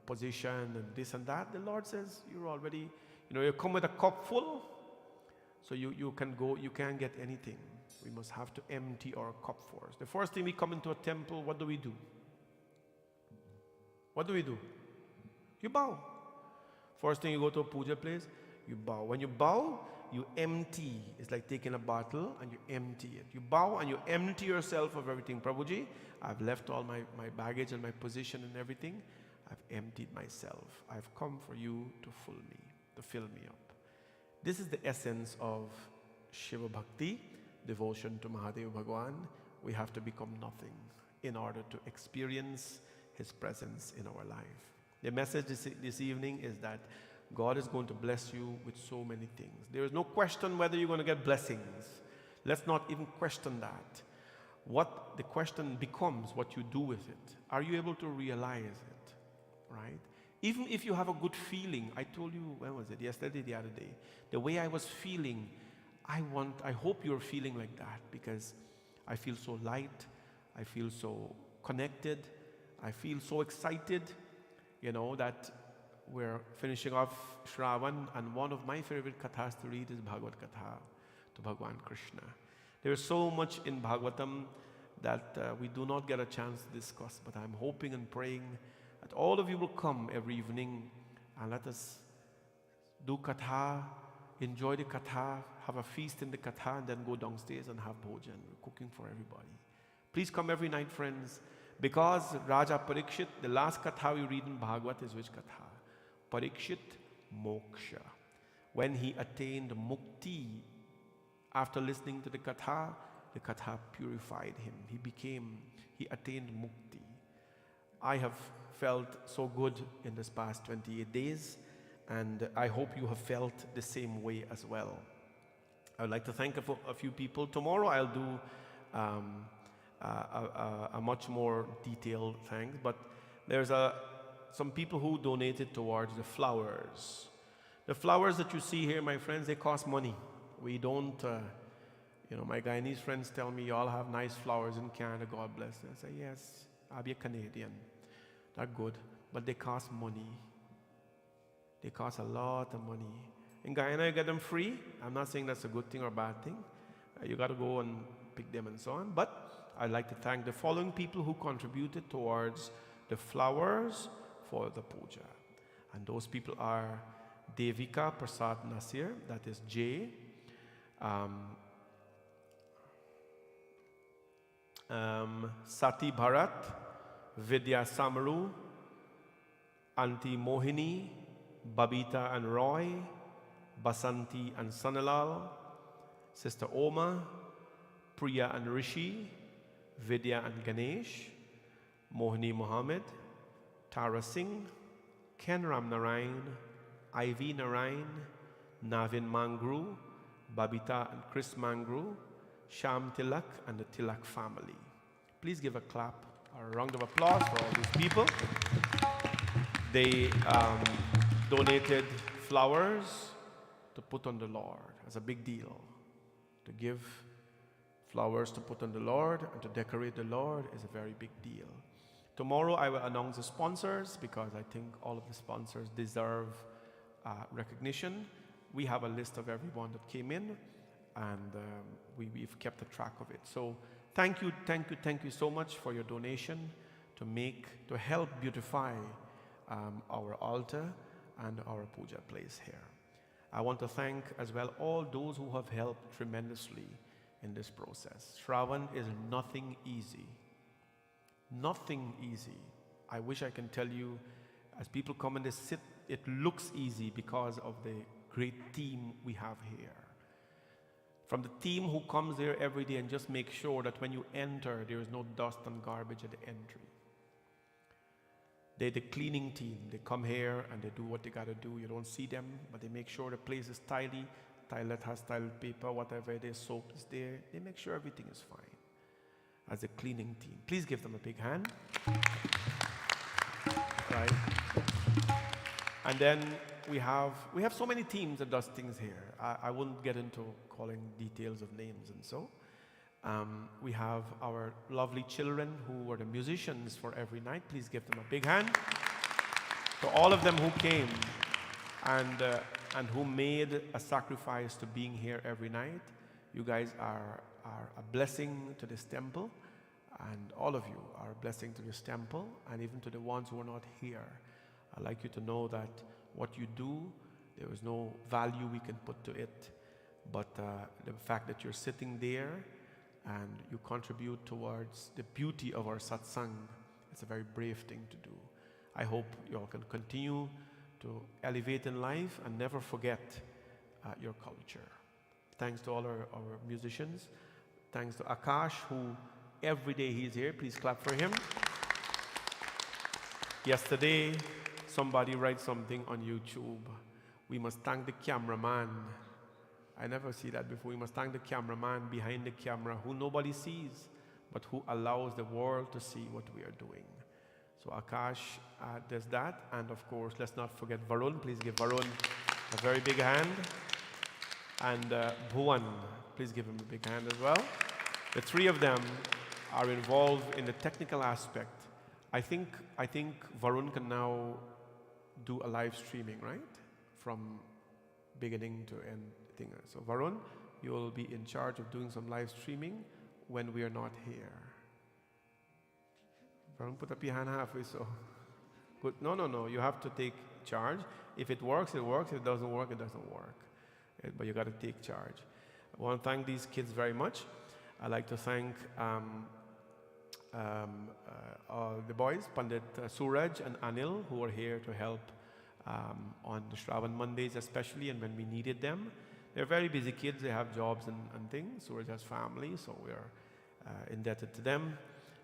position and this and that, the Lord says, you're already, you come with a cup full, so you can go, you can't get anything. We must have to empty our cup first. The first thing we come into a temple, what do we do? What do we do? You bow. First thing you go to a puja place, you bow. When you bow, you empty. It's like taking a bottle and you empty it. You bow and you empty yourself of everything. Prabhuji, I've left all my baggage and my position and everything. I've emptied myself. I've come for you to fill me up. This is the essence of Shiva Bhakti, devotion to Mahadev Bhagwan. We have to become nothing in order to experience his presence in our life. The message this evening is that God is going to bless you with so many things. There is no question whether you're going to get blessings. Let's not even question that. What the question becomes, what you do with it. Are you able to realize it? Right? Even if you have a good feeling, I told you, when was it? Yesterday, the other day. The way I was feeling, I hope you're feeling like that, because I feel so light, I feel so connected, I feel so excited, that we're finishing off Shravan, and one of my favorite kathas to read is Bhagavat Katha to Bhagwan Krishna. There is so much in Bhagavatam that we do not get a chance to discuss, but I'm hoping and praying that all of you will come every evening and let us do katha, enjoy the katha, have a feast in the katha, and then go downstairs and have bhojan. We're cooking for everybody. Please come every night, friends, because Raja Parikshit, the last katha we read in Bhagavat is which katha? Parikshit Moksha. When he attained mukti, after listening to the katha purified him. He attained mukti. I have felt so good in this past 28 days, and I hope you have felt the same way as well. I would like to thank a few people. Tomorrow I'll do a much more detailed thanks, but there's some people who donated towards the flowers. The flowers that you see here, my friends, they cost money. We don't, my Guyanese friends tell me, you all have nice flowers in Canada, God bless you. I say, yes, I'll be a Canadian. They're good, but they cost money. They cost a lot of money. In Guyana, you get them free. I'm not saying that's a good thing or a bad thing. You got to go and pick them and so on. But I'd like to thank the following people who contributed towards the flowers for the puja. And those people are Devika Prasad Nasir, that is J. Sati Bharat, Vidya Samaru, Auntie Mohini, Babita and Roy, Basanti and Sanalal, Sister Oma, Priya and Rishi, Vidya and Ganesh, Mohini Mohammed, Tara Singh, Ken Ram Narayan, Ivy Narayan, Navin Mangru, Babita and Chris Mangru, Sham Tilak and the Tilak family. Please give a clap or a round of applause for all these people. They donated flowers to put on the Lord. It's a big deal. To give flowers to put on the Lord and to decorate the Lord is a very big deal. Tomorrow I will announce the sponsors because I think all of the sponsors deserve recognition. We have a list of everyone that came in, and we've kept a track of it. So thank you so much for your donation to help beautify our altar and our puja place here. I want to thank as well all those who have helped tremendously in this process. Shravan is nothing easy. Nothing easy. I wish I can tell you, as people come and they sit, it looks easy because of the great team we have here. From the team who comes here every day and just make sure that when you enter, there is no dust and garbage at the entry. They're the cleaning team. They come here and they do what they got to do. You don't see them, but they make sure the place is tidy. Toilet has toilet paper, whatever it is, soap is there. They make sure everything is fine. As a cleaning team. Please give them a big hand. Right. And then we have so many teams that does things here. I wouldn't get into calling details of names and so. We have our lovely children who were the musicians for every night. Please give them a big hand. To all of them who came and who made a sacrifice to being here every night. You guys are a blessing to this temple, and all of you are a blessing to this temple, and even to the ones who are not here. I'd like you to know that what you do, there is no value we can put to it, but the fact that you're sitting there and you contribute towards the beauty of our satsang, it's a very brave thing to do. I hope you all can continue to elevate in life and never forget your culture. Thanks to all our musicians. Thanks to Akash, who every day he's here. Please clap for him. Yesterday, somebody wrote something on YouTube. We must thank the cameraman. I never see that before. We must thank the cameraman behind the camera who nobody sees, but who allows the world to see what we are doing. So Akash does that. And of course, let's not forget Varun. Please give Varun a very big hand. And Bhuvan, please give him a big hand as well. The three of them are involved in the technical aspect. I think Varun can now do a live streaming, right? From beginning to end thing. So Varun, you will be in charge of doing some live streaming when we are not here. Varun, put up your hand halfway, so. Good. No. You have to take charge. If it works, it works. If it doesn't work, it doesn't work. But you got to take charge. I want to thank these kids very much. I'd like to thank the boys, Pandit Suraj and Anil, who are here to help on the Shravan Mondays especially, and when we needed them. They're very busy kids. They have jobs and things. Suraj has family, so we are indebted to them.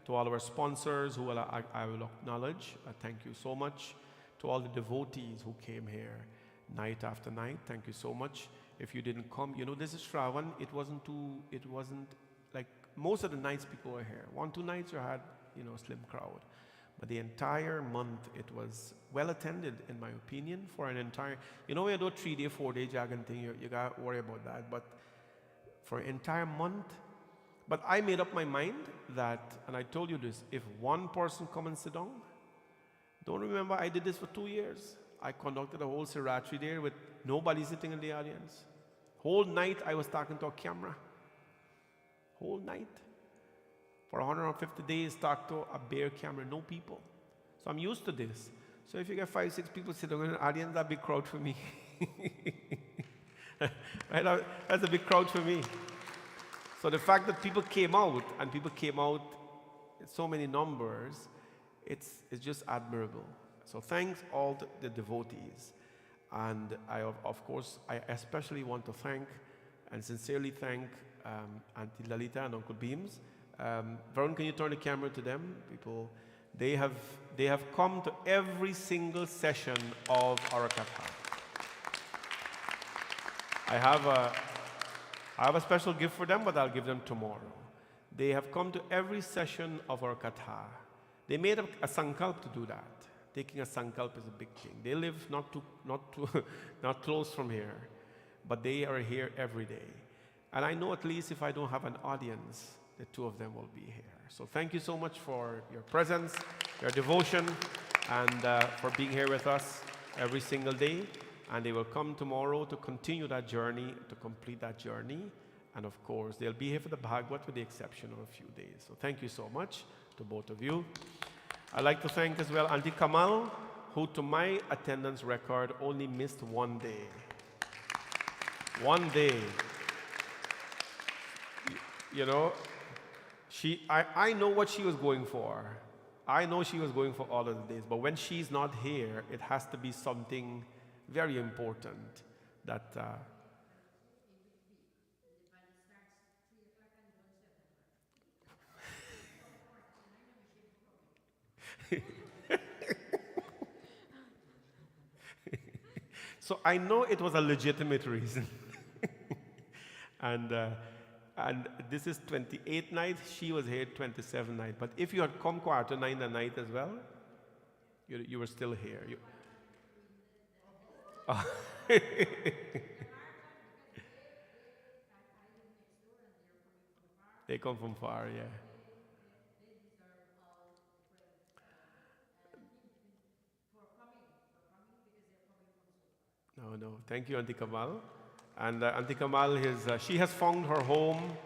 To all our sponsors, who I will acknowledge, thank you so much. To all the devotees who came here night after night, thank you so much. If you didn't come, this is Shravan. It wasn't like most of the nights people were here. 1-2 nights you had, slim crowd. But the entire month, it was well attended, in my opinion, for an entire, when you do a 3-day, 4-day jargon thing, you got to worry about that. But for an entire month, but I made up my mind that, and I told you this, if one person come and sit down, don't remember I did this for 2 years. I conducted a whole Siratri there with nobody sitting in the audience. Whole night I was talking to a camera. Whole night. For 150 days, talk to a bare camera, no people. So I'm used to this. So if you get 5-6 people sitting in the audience, that's a big crowd for me. Right? That's a big crowd for me. So the fact that people came out, and people came out in so many numbers, it's just admirable. So thanks all the devotees. And of course, I especially want to thank and sincerely thank Auntie Lalita and Uncle Beams. Varun, can you turn the camera to them? People, they have come to every single session of our Katha. I have a special gift for them, but I'll give them tomorrow. They have come to every session of our Katha. They made a sankalp to do that. Taking a sankalp is a big thing. They live not close from here, but they are here every day. And I know at least if I don't have an audience, the two of them will be here. So thank you so much for your presence, your devotion, and for being here with us every single day. And they will come tomorrow to continue that journey, to complete that journey. And of course, they'll be here for the Bhagavat with the exception of a few days. So thank you so much to both of you. I'd like to thank as well Auntie Kamal, who to my attendance record only missed 1 day. 1 day. I know what she was going for. I know she was going for all of the days. But when she's not here, it has to be something very important that so I know it was a legitimate reason. and this is 28th night, she was here 27th night. But if you had come quarter 9 the night as well, you were still here. They come from far, yeah. No. Thank you, Auntie Kamal. And Auntie Kamal, she has found her home.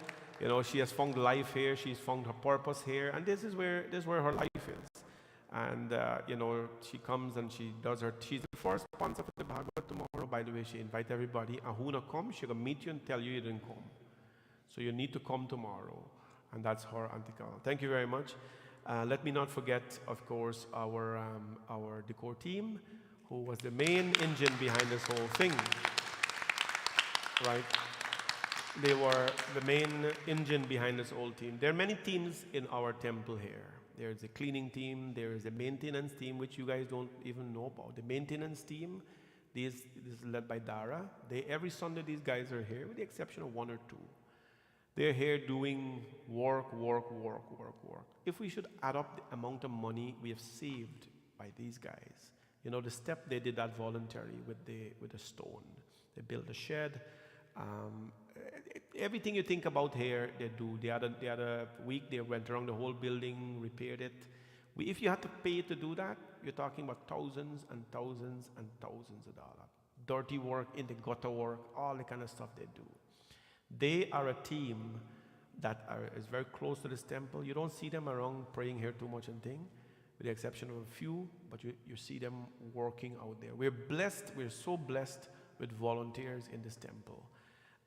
She has found life here. She's found her purpose here. And this is where her life is. And, she comes and she's the first sponsor for the Bhagavat tomorrow. By the way, she invites everybody. And who not come, she's going to meet you and tell you didn't come. So you need to come tomorrow. And that's her, Auntie Kamal. Thank you very much. Let me not forget, of course, our decor team, who was the main engine behind this whole thing. Right? They were the main engine behind this whole team. There are many teams in our temple here. There's a cleaning team, there is a maintenance team, which you guys don't even know about. The maintenance team, this is led by Dara. Every Sunday these guys are here, with the exception of 1 or 2. They're here doing work. If we should add up the amount of money we have saved by these guys, the step they did that voluntarily with the stone. They built a shed. Everything you think about here, they do. The other week, they went around the whole building, repaired it. If you had to pay to do that, you're talking about thousands and thousands and thousands of dollars. Dirty work, in the gutter work, all the kind of stuff they do. They are a team that is very close to this temple. You don't see them around praying here too much and thing, with the exception of a few, but you see them working out there. We're blessed, we're so blessed with volunteers in this temple.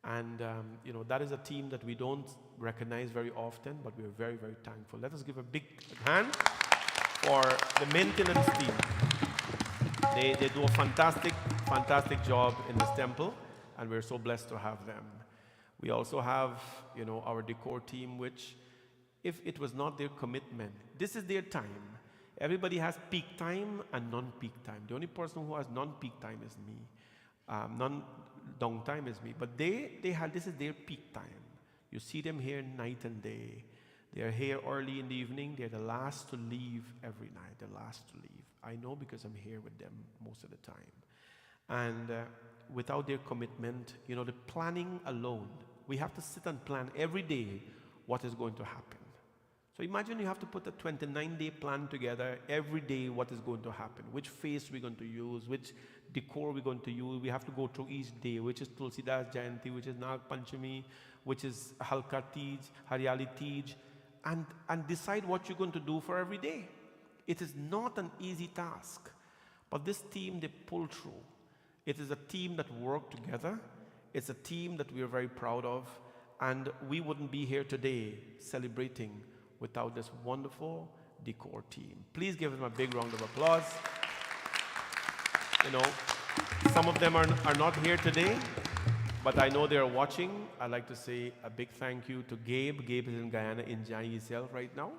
And that is a team that we don't recognize very often, but we're very, very thankful. Let us give a big hand for the maintenance team. They do a fantastic, fantastic job in this temple, and we're so blessed to have them. We also have, our decor team, which, if it was not their commitment, this is their time. Everybody has peak time and non-peak time. The only person who has non-peak time is me. Non-down time is me. But this is their peak time. You see them here night and day. They are here early in the evening. They're the last to leave every night, the last to leave. I know because I'm here with them most of the time. And without their commitment, the planning alone, we have to sit and plan every day what is going to happen. So imagine you have to put a 29-day plan together every day, what is going to happen, which face we're going to use, which decor we're going to use. We have to go through each day, which is Tulsidas Jayanti, which is Nag Panchami, which is Halka Tej, Haryali Tej, and decide what you're going to do for every day. It is not an easy task, but this team, they pull through. It is a team that work together. It's a team that we are very proud of, and we wouldn't be here today celebrating without this wonderful decor team. Please give them a big round of applause. Some of them are not here today, but I know they're watching. I'd like to say a big thank you to Gabe. Gabe is in Guyana, enjoying himself right now,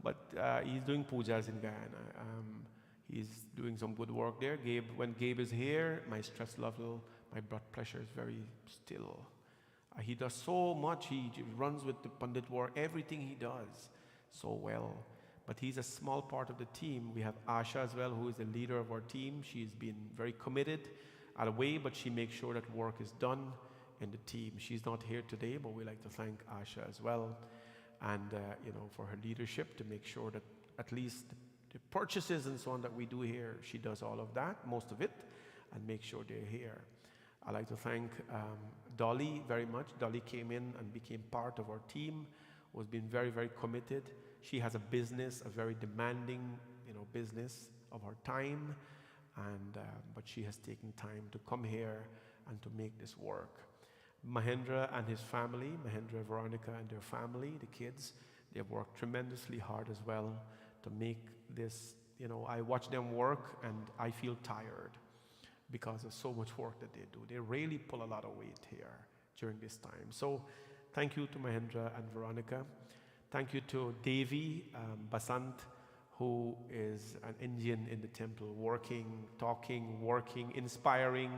but he's doing pujas in Guyana. He's doing some good work there. When Gabe is here, my stress level, my blood pressure is very still. He does so much. He runs with the Pandit war, everything he does so well. But he's a small part of the team. We have Asha as well, who is the leader of our team. She's been very committed at a way, but she makes sure that work is done in the team. She's not here today, but we like to thank Asha as well, and for her leadership to make sure that at least the purchases and so on that we do here, she does all of that, most of it, and make sure they're here. I'd like to thank Dolly very much. Dolly came in and became part of our team, was been very, very committed. She has a business, a very demanding, business of her time, and but she has taken time to come here and to make this work. Mahendra and his family, Mahendra, Veronica and their family, the kids, they have worked tremendously hard as well to make this, I watch them work and I feel tired because of so much work that they do. They really pull a lot of weight here during this time. So thank you to Mahendra and Veronica. Thank you to Devi Basant, who is an Indian in the temple, working, talking, working, inspiring,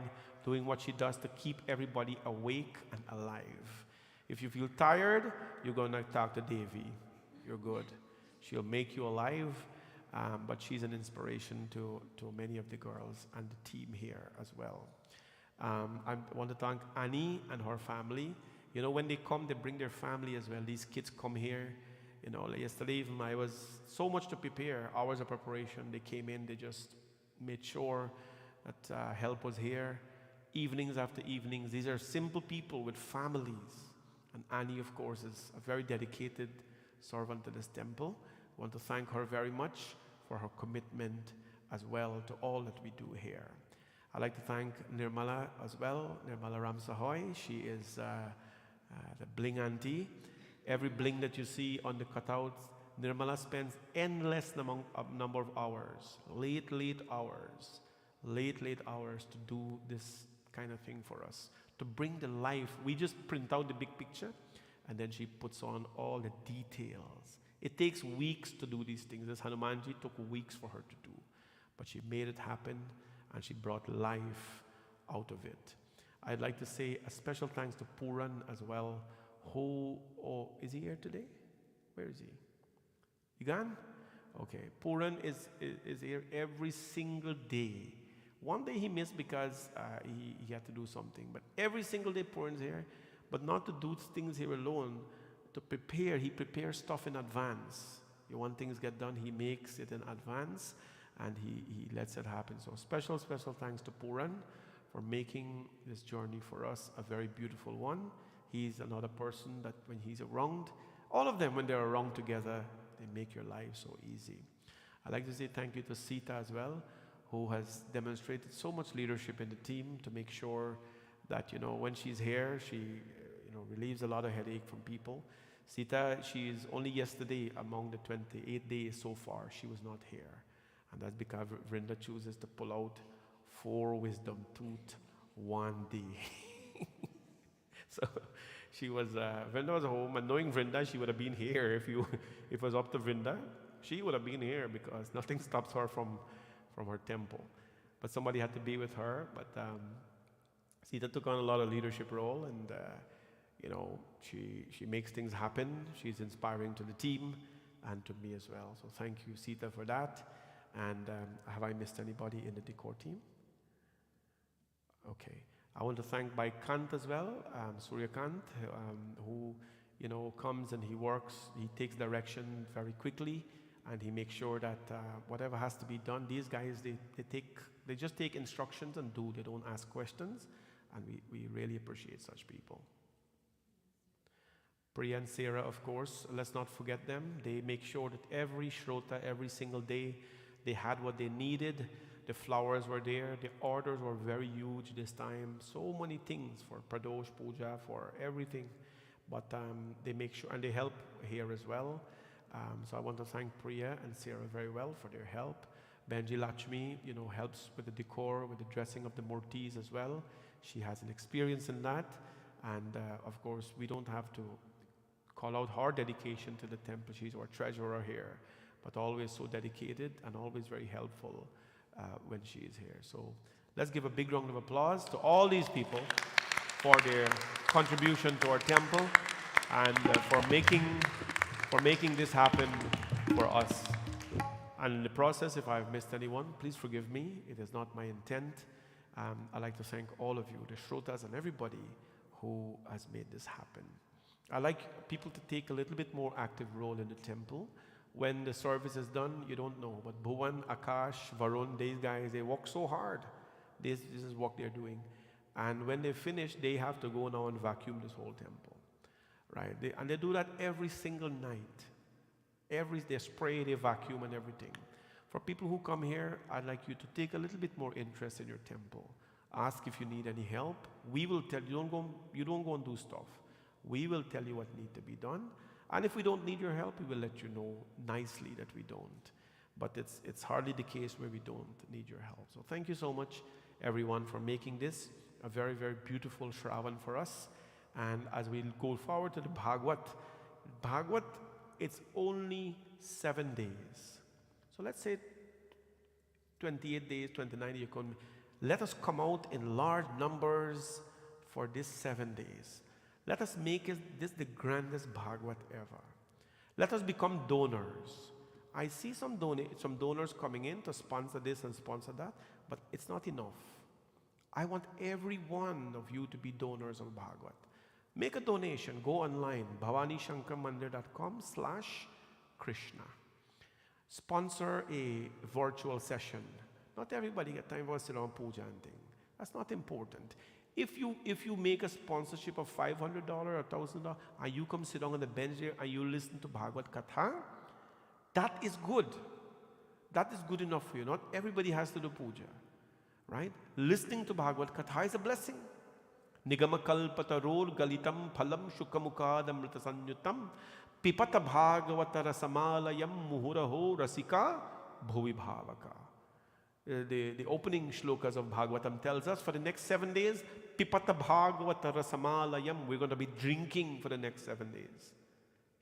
doing what she does to keep everybody awake and alive. If you feel tired, you're going to talk to Devi. You're good. She'll make you alive, but she's an inspiration to many of the girls and the team here as well. I want to thank Annie and her family. When they come, they bring their family as well. These kids come here. Yesterday even I was so much to prepare, hours of preparation. They came in, they just made sure that help was here. Evenings after evenings. These are simple people with families. And Annie, of course, is a very dedicated servant to this temple. I want to thank her very much for her commitment as well to all that we do here. I'd like to thank Nirmala as well, Nirmala Ramsahoy. She is the bling auntie. Every bling that you see on the cutouts, Nirmala spends endless number of hours, late hours to do this kind of thing for us, to bring the life. We just print out the big picture, and then she puts on all the details. It takes weeks to do these things. This Hanumanji took weeks for her to do, but she made it happen, and she brought life out of it. I'd like to say a special thanks to Puran as well, is he here today? Where is he? You gone? Okay. Puran is here every single day. One day he missed because he had to do something, but every single day Puran's here, but not to do things here alone, to prepare. He prepares stuff in advance. You want things get done, he makes it in advance, and he lets it happen. So special thanks to Puran for making this journey for us a very beautiful one. He's another person that when he's around, all of them when they're around together, they make your life so easy. I'd like to say thank you to Sita as well, who has demonstrated so much leadership in the team to make sure that, when she's here, she, relieves a lot of headache from people. Sita, she is only yesterday among the 28 days so far, she was not here. And that's because Vrinda chooses to pull out 4 wisdom tooth one day. So she was, Vrinda was home, and knowing Vrinda, she would have been here. If it was up to Vrinda, she would have been here because nothing stops her from her temple. But somebody had to be with her. But Sita took on a lot of leadership role, and she makes things happen. She's inspiring to the team and to me as well. So thank you, Sita, for that. And have I missed anybody in the decor team? Okay. I want to thank by Kant as well, Surya Kant, who comes and he works, he takes direction very quickly, and he makes sure that whatever has to be done, these guys, they just take instructions and do. They don't ask questions, and we really appreciate such people. Priya and Sarah, of course, let's not forget them. They make sure that every Shrota, every single day, they had what they needed. The flowers were there. The orders were very huge this time. So many things for Pradosh Puja, for everything. But they make sure, and they help here as well. So I want to thank Priya and Sarah very well for their help. Benji Lakshmi, helps with the decor, with the dressing of the murtis as well. She has an experience in that. And of course, we don't have to call out her dedication to the temple. She's our treasurer here, but always so dedicated and always very helpful when she is here. So let's give a big round of applause to all these people for their contribution to our temple and for making this happen for us. And in the process, if I've missed anyone, please forgive me. It is not my intent. I'd like to thank all of you, the Shrotas and everybody who has made this happen. I like people to take a little bit more active role in the temple. When the service is done, you don't know. But Bhuvan, Akash, Varun, these guys, they work so hard. This is what they're doing. And when they finish, they have to go now and vacuum this whole temple. Right? And they do that every single night. They spray, they vacuum and everything. For people who come here, I'd like you to take a little bit more interest in your temple. Ask if you need any help. We will tell you, you don't go and do stuff. We will tell you what needs to be done. And if we don't need your help, we will let you know nicely that we don't. But it's hardly the case where we don't need your help. So thank you so much, everyone, for making this a very, very beautiful Shravan for us. And as we go forward to the Bhagavat, it's only 7 days. So let's say 28 days, 29 days. Let us come out in large numbers for these 7 days. Let us make this the grandest Bhagavat ever. Let us become donors. I see some donors coming in to sponsor this and sponsor that, but it's not enough. I want every one of you to be donors of Bhagavat. Make a donation. Go online, bhavanishankarmandir.com/Krishna. Sponsor a virtual session. Not everybody get time for sit down puja and thing. That's not important. If you make a sponsorship of $500 or $1,000 and you come sit down on the bench there and you listen to Bhagavat Katha, that is good. That is good enough for you. Not everybody has to do puja. Right? Listening to Bhagavat Katha is a blessing. Nigamakalpataror galitam phalam shukamukadamritasanyutam pipata bhagavata rasamalayam muhuraho rasika bhuvi bhavaka. The opening shlokas of Bhagavatam tells us for the next 7 days, pipata bhagavata rasamalayam, we're going to be drinking for the next 7 days.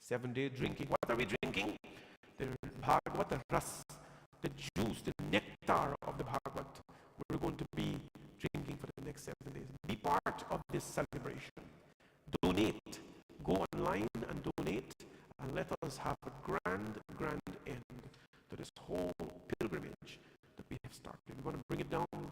7 days drinking. What are we drinking? The Bhagavata ras, the juice, the nectar of the Bhagavat. We're going to be drinking for the next 7 days. Be part of this celebration. Donate. Go online and donate, and let us have a grand end to this whole pilgrimage that we have started. We're going to bring it down, and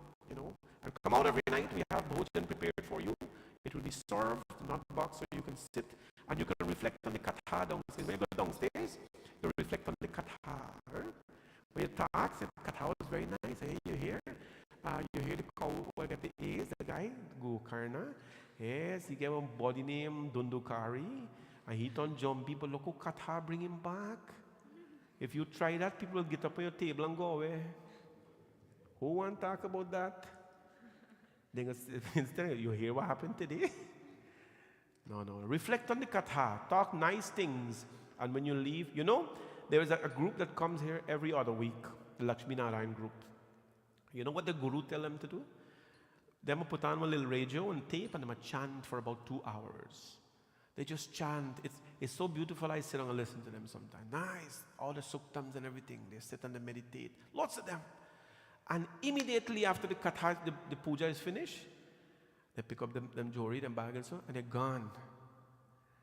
come out every night. We have bhojan prepared for you. It will be served, not box, so you can sit and you can reflect on the katha downstairs. When you go downstairs, you reflect on the talks, and Katha was very nice. Hey, you hear? You hear the cow who get the A's, the guy, Gokarna. Yes, he gave him body name Dundukari. And he turned jumpy, but look how Katha bring him back. If you try that, people will get up on your table and go away. Who want to talk about that? Instead, you hear what happened today? No. Reflect on the Katha. Talk nice things. And when you leave, you know, there is a group that comes here every other week, the Lakshmi Narayan group. You know what the Guru tell them to do? They put on a little radio and tape and they chant for about 2 hours. They just chant. It's so beautiful. I sit down and listen to them sometimes. Nice. All the suktams and everything. They sit and they meditate. Lots of them. And immediately after the katha, the puja is finished, they pick up them jewelry, them bag and so, and they're gone.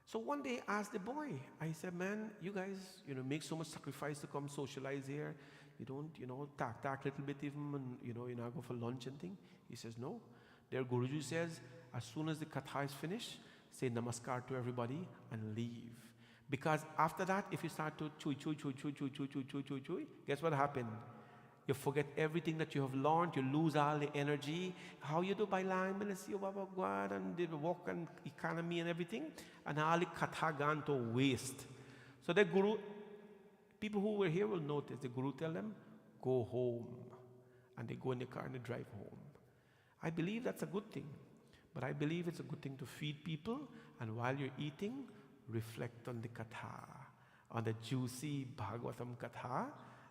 So one day I asked the boy, I said, man, you guys, make so much sacrifice to come socialize here. You don't, talk a little bit even, and, you not go for lunch and thing. He says, no. Their Guruji says, as soon as the katha is finished, say namaskar to everybody and leave. Because after that, if you start to chui, guess what happened? You forget everything that you have learned. You lose all the energy. How you do by line, and the work and economy and everything. And all the katha gone to waste. So the Guru, people who were here will notice, the Guru tell them, go home. And they go in the car and they drive home. I believe that's a good thing. But I believe it's a good thing to feed people. And while you're eating, reflect on the katha, on the juicy Bhagavatam katha.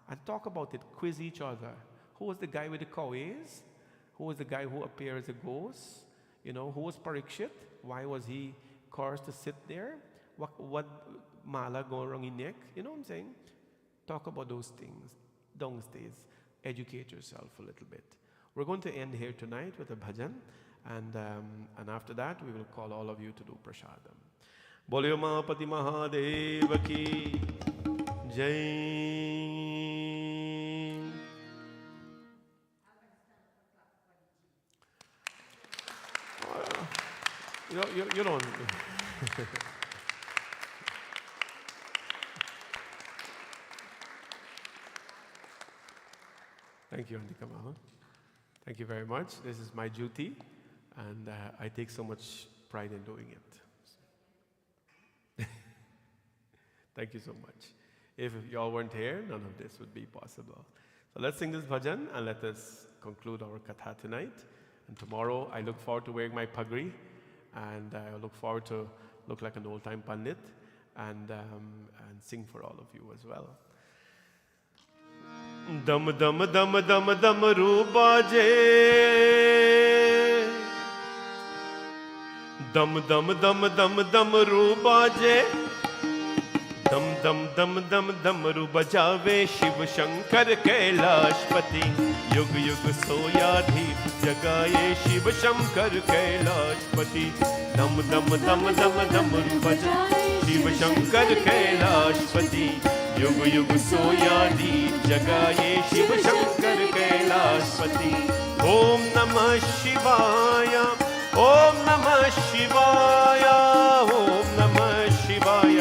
And talk about it, quiz each other. Who was the guy with the cow ears? Who was the guy who appeared as a ghost? Who was Parikshit? Why was he cursed to sit there? What mala go wrong in neck? You know what I'm saying? Talk about those things. Downstairs, educate yourself a little bit. We're going to end here tonight with a bhajan. And after that, we will call all of you to do prasadam. Bolyo Mahapati Mahadeva ki Jai. You don't. Thank you, Auntie Kamala. Thank you very much. This is my duty, and I take so much pride in doing it. Thank you so much. If y'all weren't here, none of this would be possible. So let's sing this bhajan and let us conclude our katha tonight. And tomorrow, I look forward to wearing my pagri, and I look forward to look like an old-time pandit and sing for all of you as well. Dam dam dam dam dam ru baje, dam dam dam dam dam ru baje, dam dam dam dam dam ru bajave Shiv Shankar Kailashpati, yug yug soyadhi jagaye Shiv Shankar Kailashpati, dam dam dam dam dam ru bajaye Shiv Shankar Kailashpati, युग युग सोयादी जगाये शिव शंकर कैलाशपति. ओम नमः शिवाय, ओम नमः शिवाय, ओम नमः शिवाय.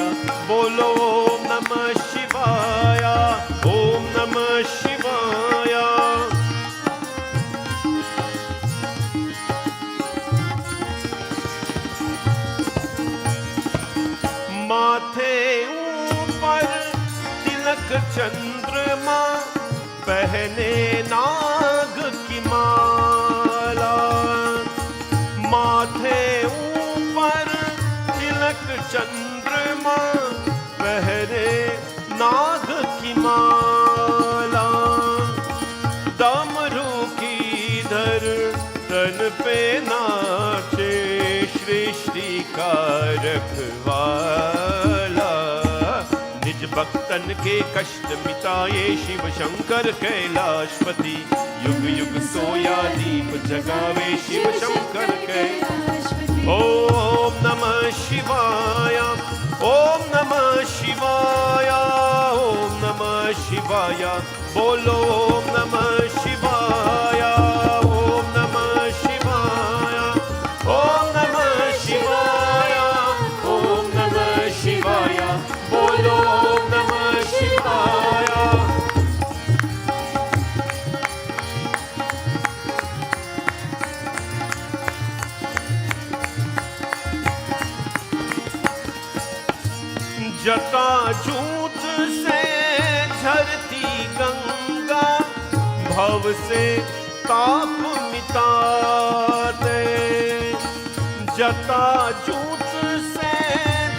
बोलो ओम नमः शिवाय, ओम नमः शिवाय. माथे ऊपर चंद्रमा पहने नाग की माला, माथे ऊपर तिलक चंद्रमा पहने नाग की माला, डमरू की धर तन पे नाचे सृष्टि का रखवाला, भक्तन के कष्ट मिटाए शिव शंकर कैलाशपति, युग युग सोया दीप जगावे शिव शंकर कैलाशपति. ओम नमः शिवाय, ओम नमः शिवाय, ओम नमः शिवाय. बोलो ओम नमः शिवाय, ओम नमः शिवाय, ओम नमः शिवाय, ओम नमः शिवाय. बोलो ओम नमः शिवाय. भव से ताप मिटा दे। जटा जूट से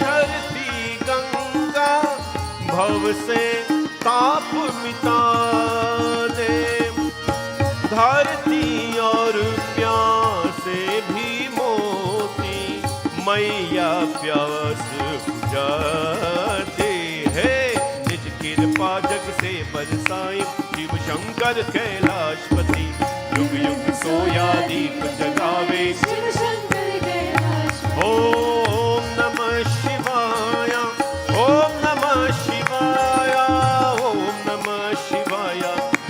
धरती गंगा, भव से ताप मिटा दे। धरती और प्यासे भी मोती, मैया प्यास बुझाते हैं। निज कृपा जग से बरसाए, शिव शंकर कैलाशपति। युग युग सोया दीप जगावे, शिव शंकर कैलाशपति। ओम नमः शिवाय, ओम नमः शिवाय, ओम नमः शिवाय।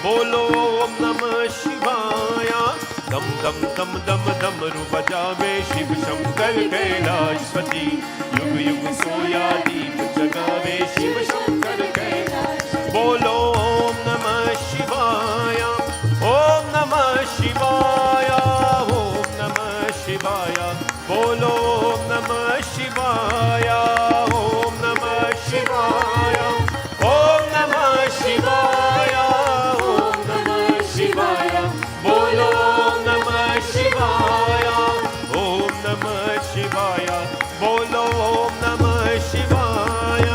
बोलो ओम नमः शिवाय। दम दम दम दम डमरू बजावे, शिव शंकर कैलाशपति। युग युग सोया दीप जगावे, शिव शंकर कैलाशपति। बोलो ओम नमः शिवाय, ओम नमः शिवाय, ओम नमः शिवाय। बोलो ओम नमः शिवाय, ओम नमः शिवाय, ओम नमः शिवाय, ओम नमः शिवाय। बोलो ओम नमः शिवाय, ओम नमः शिवाय। बोलो ओम नमः शिवाय,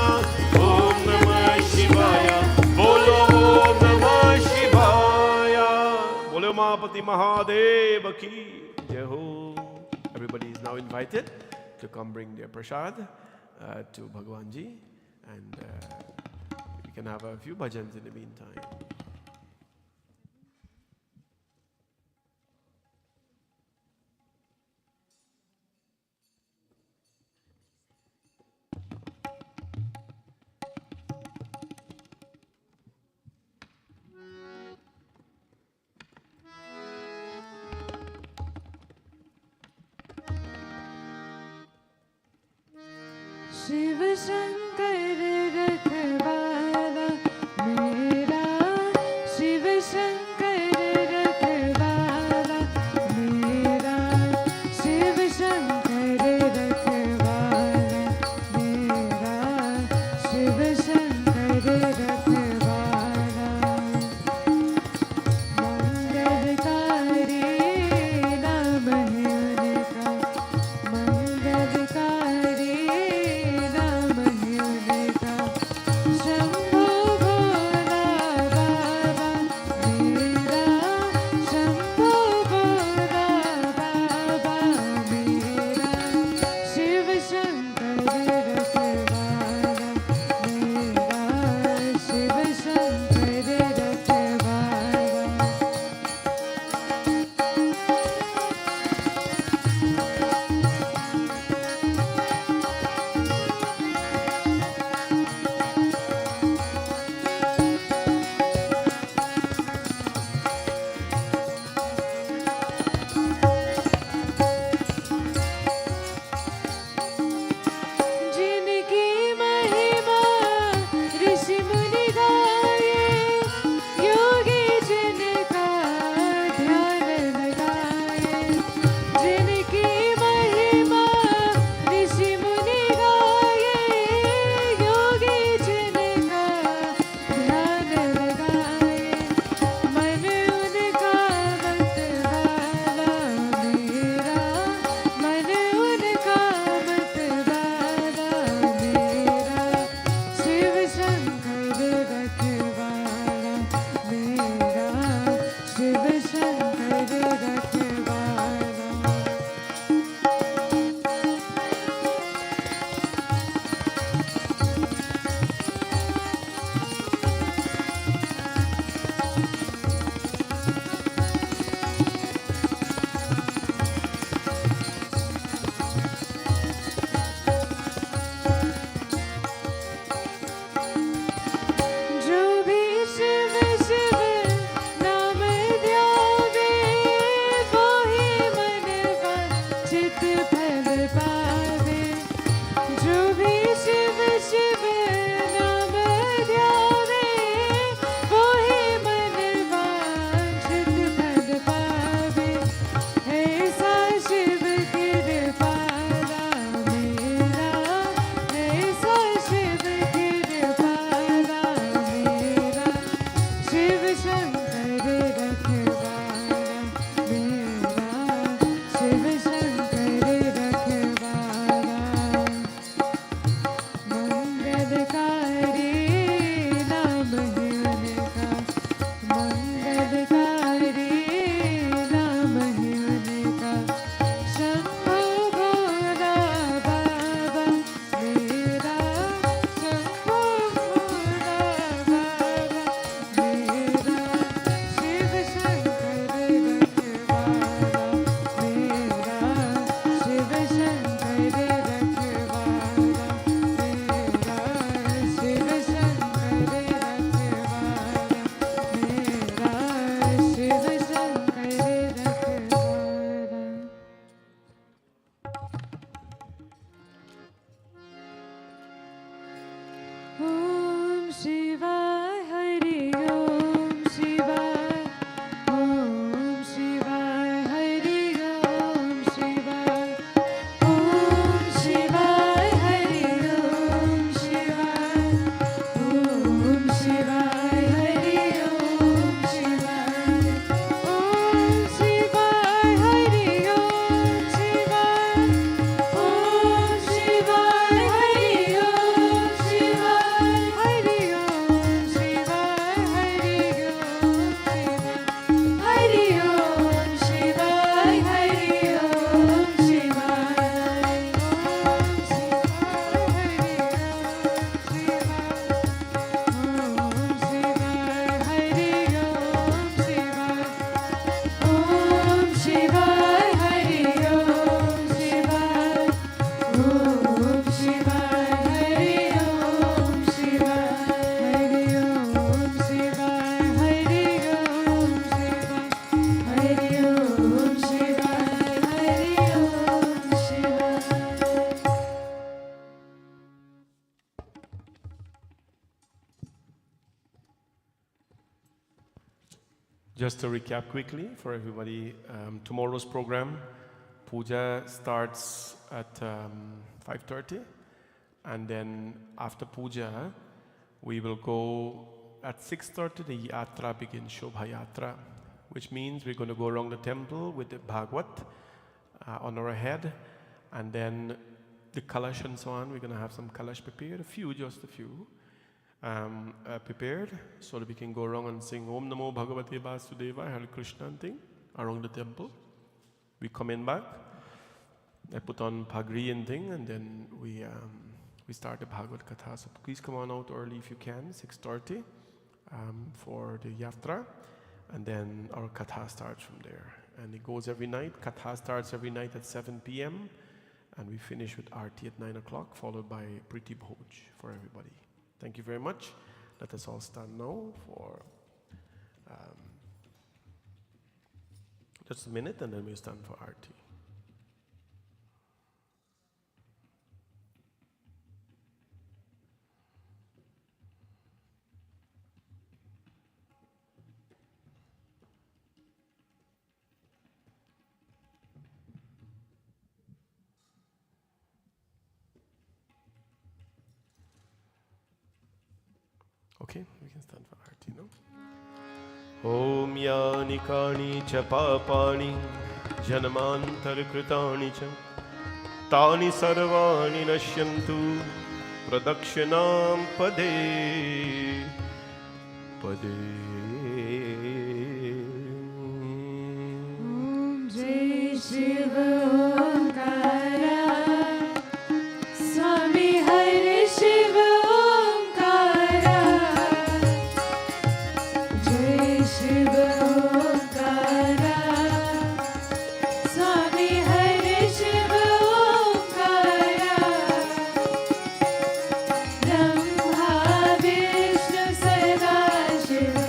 ओम नमः शिवाय। बोलो ओम नमः शिवाय। बोलो उमापति महादेव की जय हो। Everybody is now invited to come bring their prasad to Bhagavan Ji, and we can have a few bhajans in the meantime. Shiv Shankar रखवाला मेरा, शिव शंकर रखवाला मेरा, शिव शंकर रखवाला मेरा, शिव शंकर रखवाला। मंगलकारी नाम है उनका, मंगलकारी नाम है उनका, Just to recap quickly for everybody, tomorrow's program, puja starts at 5:30, and then after puja, we will go at 6:30. The yatra begins, Shobha Yatra, which means we're going to go around the temple with the Bhagavat on our head, and then the kalash and so on. We're going to have some kalash prepared, just a few. Prepared so that we can go around and sing Om Namo Bhagavate Vasudevaya, Hare Krishna and thing around the temple. We come in back, I put on pagri and thing, and then we start the Bhagavat Katha. So please come on out early if you can, 6:30 for the yatra, and then our Katha starts from there. And it goes every night. Katha starts every night at 7 p.m. and we finish with Aarti at 9 o'clock, followed by Priti Bhoj for everybody. Thank you very much. Let us all stand now for just a minute, and then we'll stand for Aarti. Okay, we can stand for Aarti, no? Om yani kani cha papani janmantar kritani cha tani sarvani nashyantu pradakshinam pade pade. Om Jai Shiva Omkara Swami Hare Shiva Omkara Jai Shiva Omkara Swami Hare Shiva Omkara Brahma Vishnu Sada Shiva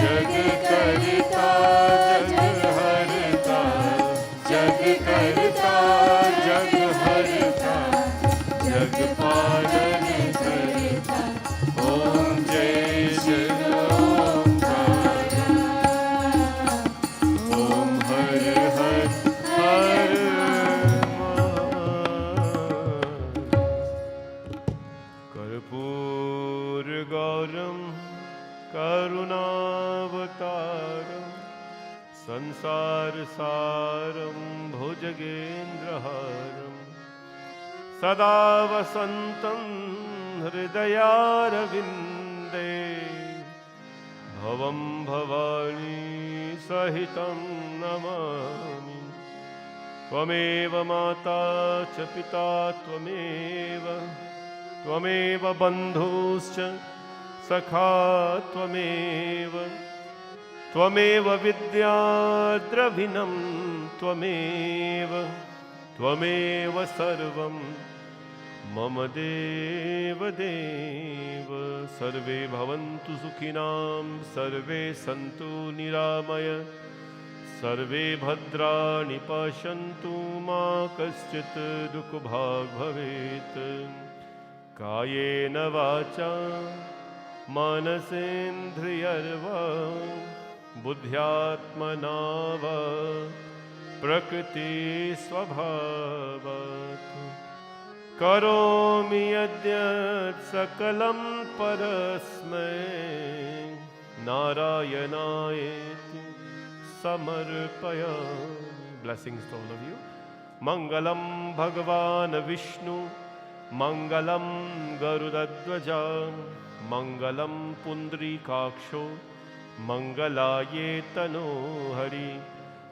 जग करता जग हरता, जग करता जग हरता, जग पालन करता। ओम जय शिव ओंकारा। ओम हर हर हर कर्पूर गौरम करुणावतारम संसार सारम भुजगेन्द्रहारम सदा वसन्तं हृदयारविन्दे भवं भवानी सहितं नमामि। त्वमेव माता च पिता त्वमेव, त्वमेव बन्धुश्च सखा त्वमेव, त्वमेव विद्या द्रविणं त्वमेव, त्वमेव सर्वं मम देव देव। सर्वे भवन्तु सुखिनां, सर्वे सन्तु निरामय, सर्वे भद्राणि पश्यन्तु मा कश्चित् दुःखभाग् भवेत्। कायेन वाचा मनसेन्द्रियर्वा बुद्ध्यात्मना वा प्रकृति स्वभावात् करोमि यद्यत् सकलं परस्मै नारायणायेति समर्पयामि। Blessings to all of you. Mangalam Bhagavan Vishnu, Mangalam Garudadvaja, Mangalam Pundrikaksho, Mangalaye Tano Hari,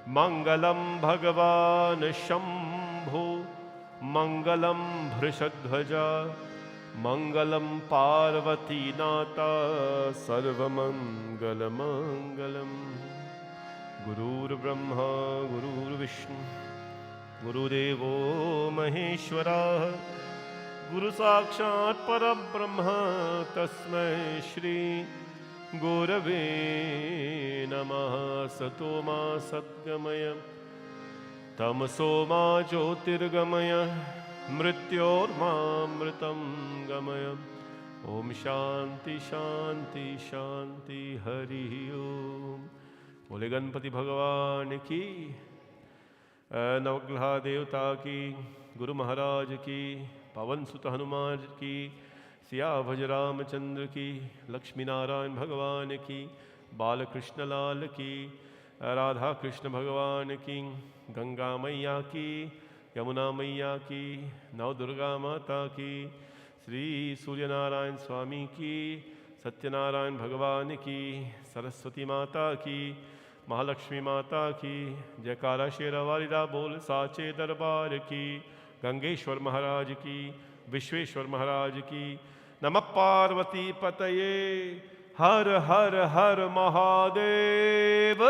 Mangalam Bhagavan Shambho, Mangalam Bhrishadhvaja, Mangalam Parvati Nata, Sarvamangala Mangalam. Gurur Brahma, Gurur Vishnu, Guru Devo Maheshwara, Guru Sakshat Parabrahma, Tasmai Shri Gurave Namaha. Satoma Satgamaya, Tamasoma Jyotirgamaya, Mrityormamritam Gamaya. Om Shanti Shanti Shanti Hari Om. बोले गणपति भगवान की, नवग्रह देवता की, गुरु महाराज की, पवन सुत हनुमान की, सियाभज रामचंद्र की, लक्ष्मी नारायण भगवान की, बालकृष्ण लाल की, राधा कृष्ण भगवान की, गंगा मैया की, यमुना मैया की, नवदुर्गा माता की, श्री सूर्यनारायण स्वामी की, सत्यनारायण भगवान की, सरस्वती माता की, महालक्ष्मी माता की, जयकारा शेरा वालिदा बोल साचे दरबार की, गंगेश्वर महाराज की, विश्वेश्वर महाराज की। नमः पार्वती पतये, हर हर हर महादेव।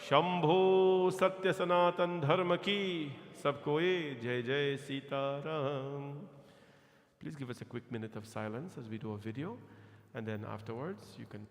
शंभो सत्य सनातन धर्म की। सबको ये जय जय Sitaram. Please give us a quick minute of silence as we do a video, and then afterwards you can